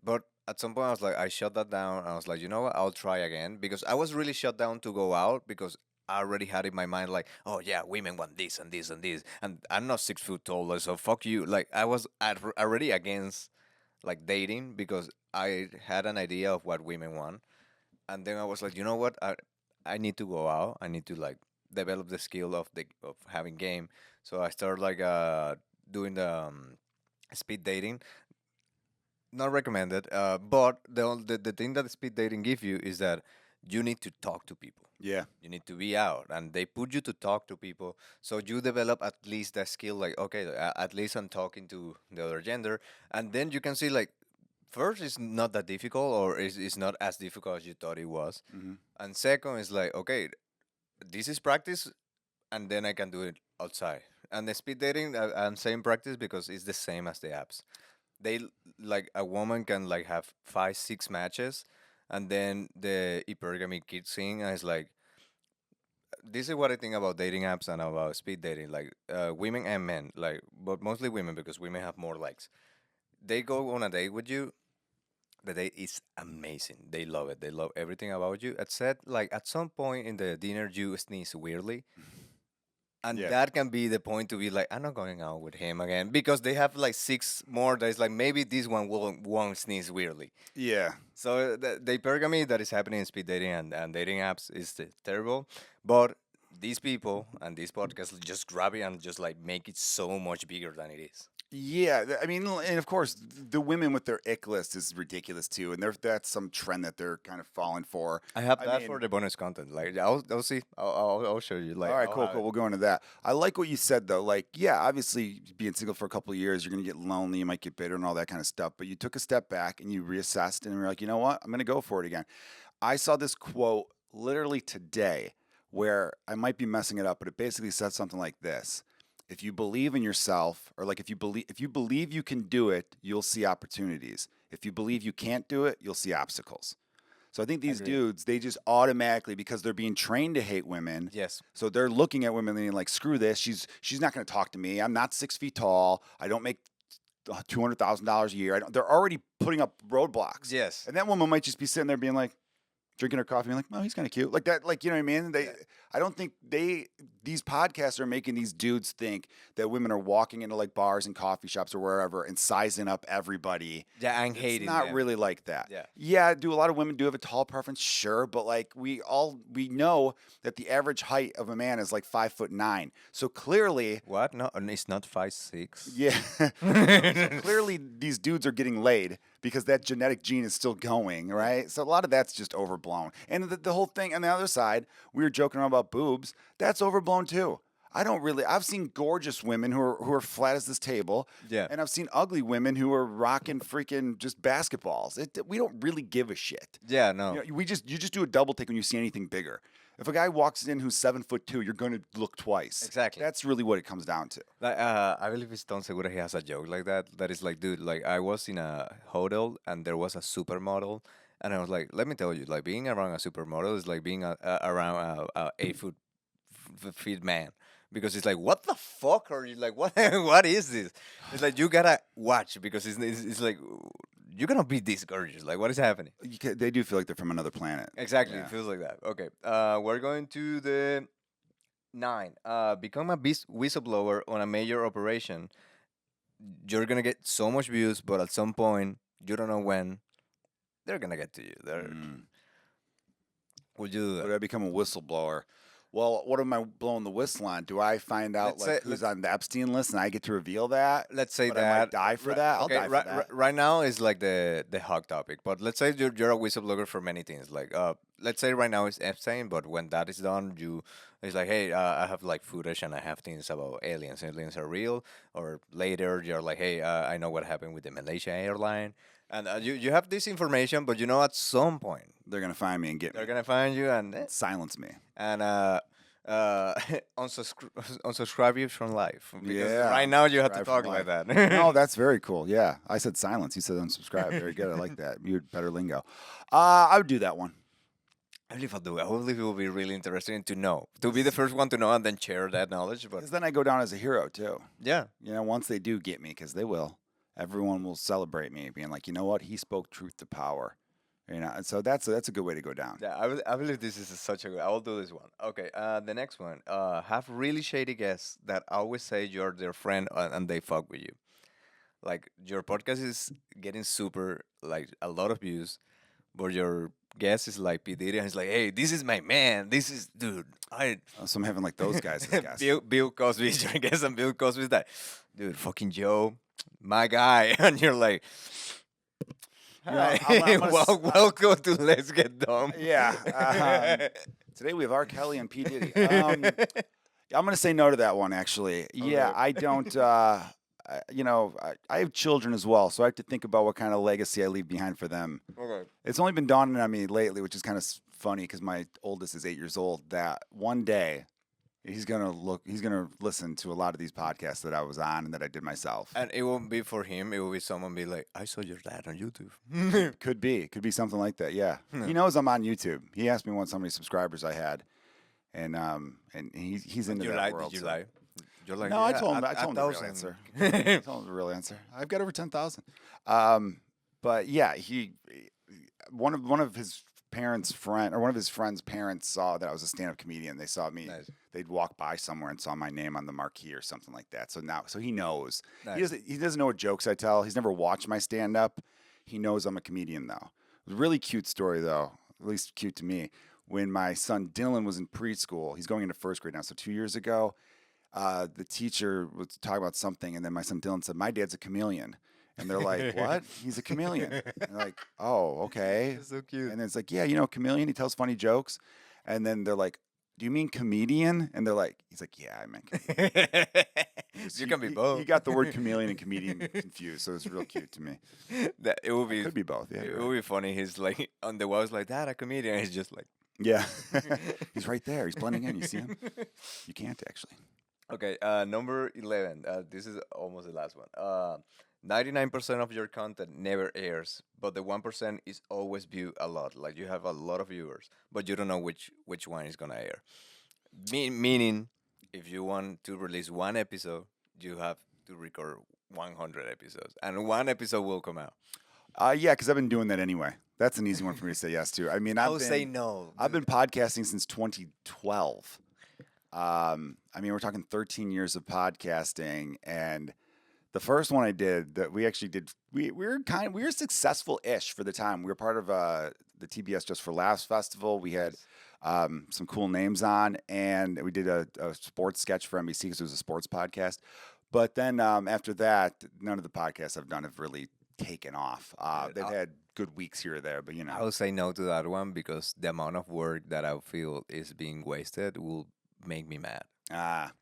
Speaker 2: but at some point, I was like, I shut that down. I was like, you know what? I'll try again because I was really shut down to go out because I already had in my mind like, oh yeah, women want this and this and this, and I'm not 6 foot tall, like, so fuck you. Like I was already against like dating because I had an idea of what women want, and then I was like, you know what, I need to go out. I need to like develop the skill of having game. So I started like doing the speed dating. Not recommended, but the thing that speed dating give you is that you need to talk to people.
Speaker 1: Yeah.
Speaker 2: You need to be out, and they put you to talk to people. So you develop at least that skill, like okay, at least I'm talking to the other gender, and then you can see like first it's not that difficult, or it's not as difficult as you thought it was,
Speaker 1: Hmm.
Speaker 2: and second is like okay, this is practice, and then I can do it outside. And the speed dating, I'm saying practice because it's the same as the apps. Like a woman can like have 5 6 matches, and then the hypergamy kicks in, and it's like this is what I think about dating apps and about speed dating. Like women and men, like but mostly women because women have more likes. They go on a date with you. The date is amazing. They love it. They love everything about you. Except like at some point in the dinner, you sneeze weirdly, and
Speaker 1: Yeah.
Speaker 2: that can be the point to be like, I'm not going out with him again because they have like 6 more. That's like maybe this one won't sneeze weirdly.
Speaker 1: Yeah.
Speaker 2: So the hypergamy that is happening in speed dating and dating apps is terrible. But these people and these podcasts just grab it and just like make it so much bigger than it is.
Speaker 1: Yeah, I mean, and of course, the women with their ick list is ridiculous too, and that's some trend that they're kind of falling for.
Speaker 2: I have
Speaker 1: I
Speaker 2: that for
Speaker 1: mean,
Speaker 2: the bonus content. Like I'll see. I'll show you.
Speaker 1: all
Speaker 2: Like
Speaker 1: right,
Speaker 2: I'll
Speaker 1: cool,
Speaker 2: have
Speaker 1: cool.
Speaker 2: it.
Speaker 1: We'll go into that. I like what you said though. Like, yeah, obviously, being single for a couple of years, you're gonna get lonely, you might get bitter, and all that kind of stuff. But you took a step back and you reassessed, and you're like, you know what? I'm gonna go for it again. I saw this quote literally today, where I might be messing it up, but it basically said something like this: if you believe in yourself, or like if you believe you can do it, you'll see opportunities. If you believe you can't do it, you'll see obstacles. So I think these
Speaker 2: Agree.
Speaker 1: dudes, they just automatically, because they're being trained to hate women,
Speaker 2: Yes.
Speaker 1: so they're looking at women and being like, screw this. She's not going to talk to me. I'm not 6 feet tall. I don't make $200,000 a year. They're already putting up roadblocks.
Speaker 2: Yes.
Speaker 1: And that woman might just be sitting there being like, drinking her coffee and like, oh, he's kind of cute. Like that, like, you know what I mean?
Speaker 2: Yeah.
Speaker 1: I don't think these podcasts are making these dudes think that women are walking into like bars and coffee shops or wherever and sizing up everybody.
Speaker 2: Yeah, I'm
Speaker 1: It's
Speaker 2: hating
Speaker 1: not
Speaker 2: them.
Speaker 1: really like that.
Speaker 2: Yeah.
Speaker 1: Yeah, do a lot of women do have a tall preference? Sure. But like we know that the average height of a man is like 5'9". So clearly,
Speaker 2: What? No, and it's not 5'6".
Speaker 1: yeah. So clearly these dudes are getting laid because that genetic gene is still going, right? So a lot of that's just overblown. And the whole thing on the other side, we were joking around about boobs. That's overblown too. I've seen gorgeous women who are flat as this table.
Speaker 2: Yeah.
Speaker 1: And I've seen ugly women who are rocking freaking just basketballs. We don't really give a shit.
Speaker 2: Yeah. No.
Speaker 1: You know, you just do a double take when you see anything bigger. If a guy walks in who's 7'2", you're going to look twice.
Speaker 2: Exactly.
Speaker 1: That's really what it comes down to.
Speaker 2: Like, I believe it's Don Segura. He has a joke like that. That is like, dude, like I was in a hotel and there was a supermodel, and I was like, let me tell you, like being around a supermodel is like being around a 8 foot feet man, because it's like, what the fuck are you like? What what is this? It's like you gotta watch because it's like you're gonna be this gorgeous. Like what is happening?
Speaker 1: They do feel like they're from another planet.
Speaker 2: Exactly,
Speaker 1: Yeah.
Speaker 2: it feels like that. Okay, we're going to the 9. Become a whistleblower on a major operation. You're gonna get so much views, but at some point, you don't know when they're gonna get to you. Would you do
Speaker 1: Would
Speaker 2: that?
Speaker 1: I become a whistleblower? Well, what am I blowing the whistle on? Do I find out
Speaker 2: Let's
Speaker 1: like
Speaker 2: say-
Speaker 1: who's on the Epstein list and I get to reveal that?
Speaker 2: Let's say
Speaker 1: But I
Speaker 2: that
Speaker 1: might die for
Speaker 2: ri-
Speaker 1: that. I'll
Speaker 2: okay,
Speaker 1: die for that.
Speaker 2: right now is like the hot topic. But let's say you're a whistleblower for many things. Like let's say right now it's Epstein, but when that is done, it's like, hey, I have like footage and I have things about aliens. Aliens are real. Or later you're like, hey, I know what happened with the Malaysia airline, and you have this information, but you know at some point
Speaker 1: They're gonna find me and get me.
Speaker 2: they're gonna find you and
Speaker 1: Silence me.
Speaker 2: and unsubscribe you from life, because
Speaker 1: Yeah,
Speaker 2: right now you have to
Speaker 1: unsubscribe
Speaker 2: talk
Speaker 1: from
Speaker 2: like
Speaker 1: life.
Speaker 2: that.
Speaker 1: No, that's very cool. Yeah, I said silence. You said unsubscribe. Very good. I like that. You had better lingo. I would do that one.
Speaker 2: I believe I'll do it. I believe it will be really interesting to know, to be the first one to know and then share that knowledge. But
Speaker 1: Because then I go down as a hero too.
Speaker 2: yeah,
Speaker 1: You know, once they do get me, because they will, everyone will celebrate me, being like, you know what? He spoke truth to power. And so that's a good way to go down.
Speaker 2: Yeah, I believe this is such a good. I will do this one. Okay, the next one. Have really shady guests that always say you're their friend and they fuck with you. Like your podcast is getting super like a lot of views, but your guest is like P Diddy and he's like, hey, this is my man. This is dude. I
Speaker 1: So I'm having like those guys as guests.
Speaker 2: Bill Cosby is your guest and Bill Cosby's like, dude, fucking Joe, my guy, and you're like.
Speaker 1: You know,
Speaker 2: Hi,
Speaker 1: I'm gonna
Speaker 2: welcome to Let's Get Dumb.
Speaker 1: yeah. Today we have R. Kelly and P. Diddy. I'm going to say no to that one, actually. Yeah,
Speaker 2: Okay.
Speaker 1: I don't. I have children as well, so I have to think about what kind of legacy I leave behind for them.
Speaker 2: Okay.
Speaker 1: It's only been dawning on me lately, which is kind of funny because my oldest is 8 years old. That one day he's gonna listen to a lot of these podcasts that I was on and that I did myself.
Speaker 2: And it won't be for him. It will be someone be like, I saw your dad on YouTube.
Speaker 1: Could be something like that. Yeah, he knows I'm on YouTube. He asked me once how many subscribers I had, and he's into
Speaker 2: you
Speaker 1: that
Speaker 2: lie?
Speaker 1: world.
Speaker 2: Did you
Speaker 1: so-
Speaker 2: lie? You're like,
Speaker 1: No, I
Speaker 2: "Yeah,
Speaker 1: told him.
Speaker 2: a
Speaker 1: I told him the real
Speaker 2: 1,000."
Speaker 1: answer. I told him the real answer. I've got over 10,000. But yeah, one of his one of his friends' parents saw that I was a stand-up comedian. They saw me.
Speaker 2: Nice.
Speaker 1: They'd walk by somewhere and saw my name on the marquee or something like that. So he knows.
Speaker 2: Nice.
Speaker 1: He doesn't know what jokes I tell. He's never watched my stand-up. He knows I'm a comedian though. It was a really cute story though. At least cute to me. When my son Dylan was in preschool, he's going into first grade now. So 2 years ago, the teacher was talking about something, and then my son Dylan said, "My dad's a chameleon," and they're like, "What? He's a chameleon?" And they're like, "Oh, okay."
Speaker 2: That's so cute.
Speaker 1: And then it's like, "Yeah, chameleon. He tells funny jokes." And then they're like, "Do you mean comedian?" And they're like, "He's like, yeah, I meant comedian."
Speaker 2: You can be both.
Speaker 1: He got the word chameleon and comedian confused, so it's real cute to me.
Speaker 2: That it will be.
Speaker 1: Could be both. Yeah,
Speaker 2: It
Speaker 1: you're
Speaker 2: will
Speaker 1: right.
Speaker 2: be funny. He's like on the walls, like that, a comedian. He's just like.
Speaker 1: Yeah. He's right there. He's blending in. You see him? You can't actually.
Speaker 2: Okay, number 11. This is almost the last one. 99% of your content never airs, but the 1% is always viewed a lot. Like you have a lot of viewers, but you don't know which one is gonna air. Meaning, if you want to release one episode, you have to record 100 episodes, and one episode will come out.
Speaker 1: Yeah, because I've been doing that anyway. That's an easy one for me to say yes to. I mean,
Speaker 2: I would say no.
Speaker 1: I've been podcasting since 2012. I mean, we're talking 13 years of podcasting, and the first one I did that we actually did, we were successful-ish for the time. We were part of the TBS Just for Laughs festival. We had some cool names on, and we did a sports sketch for NBC because it was a sports podcast. But then after that, none of the podcasts I've done have really taken off. They've had good weeks here or there, but
Speaker 2: I would say no to that one because the amount of work that I feel is being wasted will make me mad.
Speaker 1: Ah,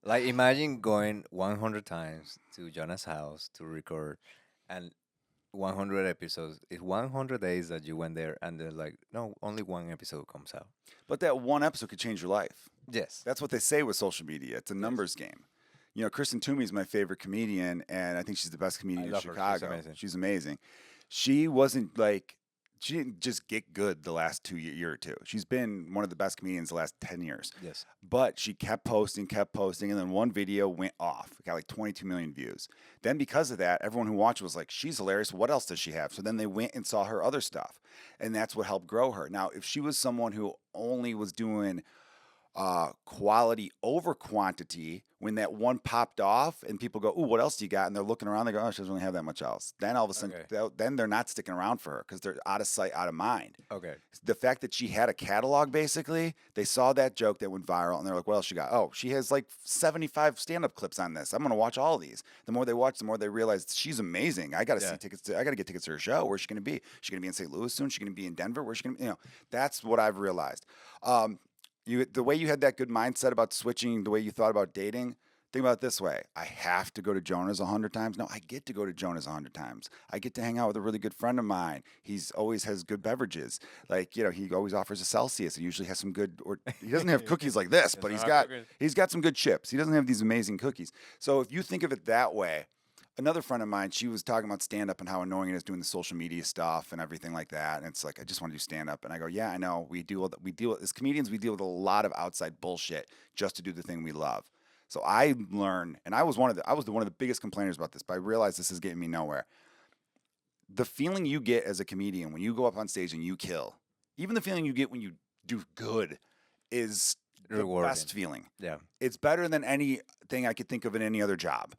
Speaker 2: Like imagine going 100 times to Jonah's house to record and 100 episodes. It's 100 days that you went there and they're like, no, only one episode comes out.
Speaker 1: but that one episode could change your life.
Speaker 2: Yes.
Speaker 1: That's what they say with social media. It's a numbers game. Kristen Toomey is my favorite comedian, and I think she's the best comedian in
Speaker 2: love her. She's
Speaker 1: Chicago.
Speaker 2: amazing.
Speaker 1: She's amazing. She wasn't like she didn't just get good the last year or two. She's been one of the best comedians the last 10 years.
Speaker 2: Yes.
Speaker 1: But she kept posting, and then one video went off. It got like 22 million views. Then because of that, everyone who watched was like, she's hilarious. What else does she have? So then they went and saw her other stuff. And that's what helped grow her. Now, if she was someone who only was doing quality over quantity, when that one popped off and people go, "Ooh, what else do you got?" And they're looking around, they go, "Oh, she doesn't really have that much else." Then all of a sudden, then they're not sticking around for her because they're out of sight, out of mind.
Speaker 2: Okay.
Speaker 1: The fact that she had a catalog, basically, they saw that joke that went viral and they're like, "What else she got?" "Oh, she has like 75 stand-up clips on this. I'm gonna watch all of these." The more they watch, the more they realize she's amazing. I gotta see tickets. I gotta get tickets to her show. Where's she gonna be? She's gonna be in St. Louis soon. She's gonna be in Denver. Where's she gonna? That's what I've realized. The way you had that good mindset about switching, the way you thought about dating, think about it this way. I have to go to Jonah's 100 times. No, I get to go to Jonah's 100 times. I get to hang out with a really good friend of mine. He's always has good beverages. Like, he always offers a Celsius. He usually has some good, or he doesn't have cookies like this, but he's got some good chips. He doesn't have these amazing cookies. So if you think of it that way, another friend of mine, she was talking about stand-up and how annoying it is doing the social media stuff and everything like that. And it's like, I just want to do stand-up. And I go, yeah, I know. We deal with as comedians, we deal with a lot of outside bullshit just to do the thing we love. So I learned, and I was one of the biggest complainers about this, but I realized this is getting me nowhere. the feeling you get as a comedian when you go up on stage and you kill, even the feeling you get when you do good, is the
Speaker 2: Rewarding.
Speaker 1: best feeling.
Speaker 2: Yeah.
Speaker 1: It's better than anything I could think of in any other job.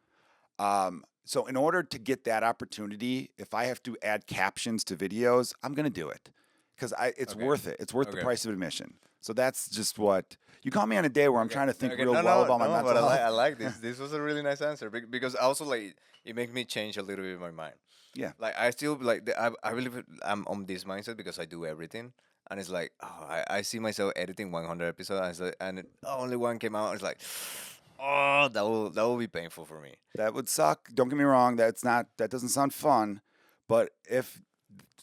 Speaker 1: So in order to get that opportunity, if I have to add captions to videos, I'm going to do it because it's
Speaker 2: Okay.
Speaker 1: worth it. It's worth the
Speaker 2: Okay.
Speaker 1: price of admission. So that's just what you call me on a day where I'm trying to think
Speaker 2: Okay,
Speaker 1: real
Speaker 2: no,
Speaker 1: well
Speaker 2: no,
Speaker 1: about my
Speaker 2: no,
Speaker 1: mental
Speaker 2: but
Speaker 1: health.
Speaker 2: I like this. This was a really nice answer because also like it makes me change a little bit my mind.
Speaker 1: Yeah.
Speaker 2: Like I still like I believe I'm on this mindset because I do everything, and it's like I see myself editing 100 episodes and only one came out. It's like oh that will be painful for me.
Speaker 1: That would suck. Don't get me wrong. That doesn't sound fun. But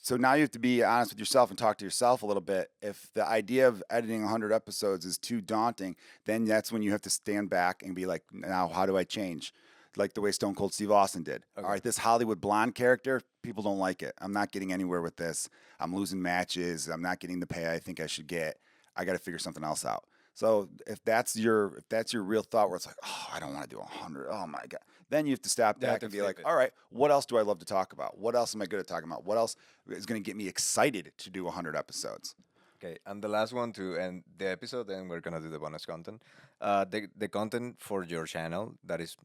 Speaker 1: so now you have to be honest with yourself and talk to yourself a little bit. If the idea of editing 100 episodes is too daunting, then that's when you have to stand back and be like, now how do I change? Like the way Stone Cold Steve Austin did.
Speaker 2: Okay.
Speaker 1: All right, this Hollywood blonde character, people don't like it. I'm not getting anywhere with this. I'm losing matches. I'm not getting the pay I think I should get. I got to figure something else out. So if that's your real thought, where it's like, oh, I don't want to do 100. Oh my god, then you have to stop
Speaker 2: You have
Speaker 1: back
Speaker 2: to
Speaker 1: and be
Speaker 2: flip
Speaker 1: like,
Speaker 2: it.
Speaker 1: all right, what else do I love to talk about? What else am I good at talking about? What else is going to get me excited to do 100 episodes?
Speaker 2: Okay, and the last one to end the episode, then we're gonna do the bonus content. The content for your channel that is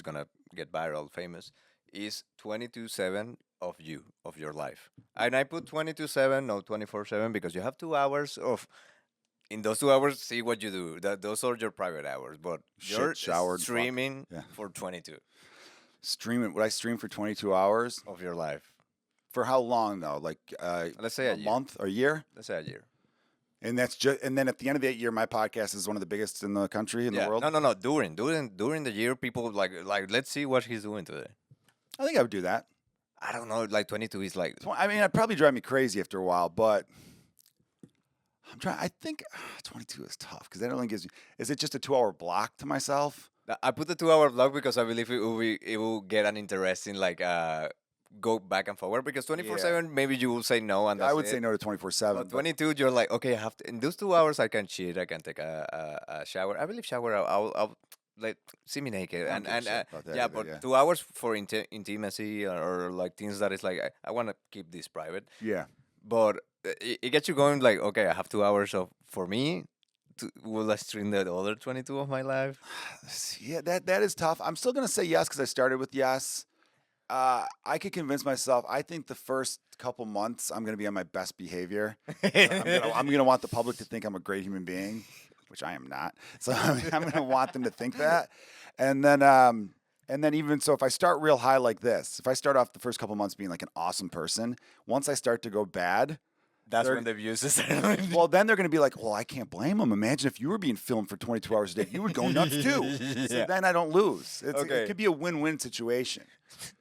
Speaker 2: gonna get viral, famous, is 22/7 of you of your life. And I put 22/7, no 24/7, because you have 2 hours of. In those 2 hours, see what you do. Those are your private hours, but you're
Speaker 1: Shit, showered, fuck.
Speaker 2: streaming
Speaker 1: Yeah.
Speaker 2: for 22
Speaker 1: Stream it. Would I stream for 22 hours?
Speaker 2: of your life.
Speaker 1: For how long though? Like
Speaker 2: Let's say a
Speaker 1: a
Speaker 2: year.
Speaker 1: month or a year?
Speaker 2: Let's say a year.
Speaker 1: And that's just. And then at the end of that year, my podcast is one of the biggest in the country in the world.
Speaker 2: No. During the year, people like let's see what he's doing today.
Speaker 1: I think I would do that.
Speaker 2: I don't know. Like 22 is like
Speaker 1: I mean, it'd probably drive me crazy after a while, but I'm trying. I think 22 is tough because that only gives you. Is it just a 2-hour block to myself?
Speaker 2: I put the 2 hour vlog because I believe it will get an interesting like go back and forward because 24/7 maybe you will say no and that's
Speaker 1: I would
Speaker 2: it.
Speaker 1: say no to 24/7.
Speaker 2: But 22 you're like okay I have to in those 2 hours I can cheat, I can take a shower. I believe shower I'll like see me naked
Speaker 1: I don't
Speaker 2: and
Speaker 1: give a shit about that
Speaker 2: yeah,
Speaker 1: either,
Speaker 2: but
Speaker 1: yeah.
Speaker 2: 2 hours for intimacy or like things that is like I want to keep this private.
Speaker 1: Yeah.
Speaker 2: But it gets you going like okay I have 2 hours of for me. Will I stream the other 22 of my life?
Speaker 1: Yeah, that is tough. I'm still gonna say yes because I started with yes. I could convince myself. I think the first couple months I'm gonna be on my best behavior. I'm gonna want the public to think I'm a great human being, which I am not. So I'm gonna want them to think that, and then even so, if I start real high like this, if I start off the first couple months being like an awesome person, once I start to go bad,
Speaker 2: That's
Speaker 1: They're-
Speaker 2: when the views is
Speaker 1: well, then they're going to be like, well, I can't blame them. Imagine if you were being filmed for 22 hours a day, you would go nuts too. So
Speaker 2: Yeah.
Speaker 1: then I don't lose.
Speaker 2: Okay.
Speaker 1: It could be a win-win situation.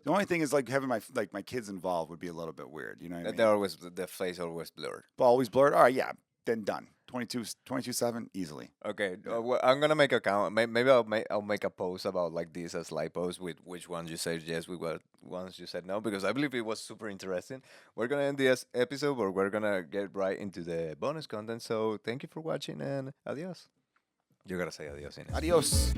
Speaker 1: The only thing is like having my kids involved would be a little bit weird. You know what I mean?
Speaker 2: They're always the face always blurred.
Speaker 1: But always blurred. All right, yeah, then done. 22/7 easily.
Speaker 2: Okay, well, I'm gonna make a count. Maybe I'll make a post about like this as live post with which ones you said yes, with what ones you said no, because I believe it was super interesting. We're gonna end this episode, but we're gonna get right into the bonus content. So thank you for watching and adios. You gotta say adios in it.
Speaker 1: Adios.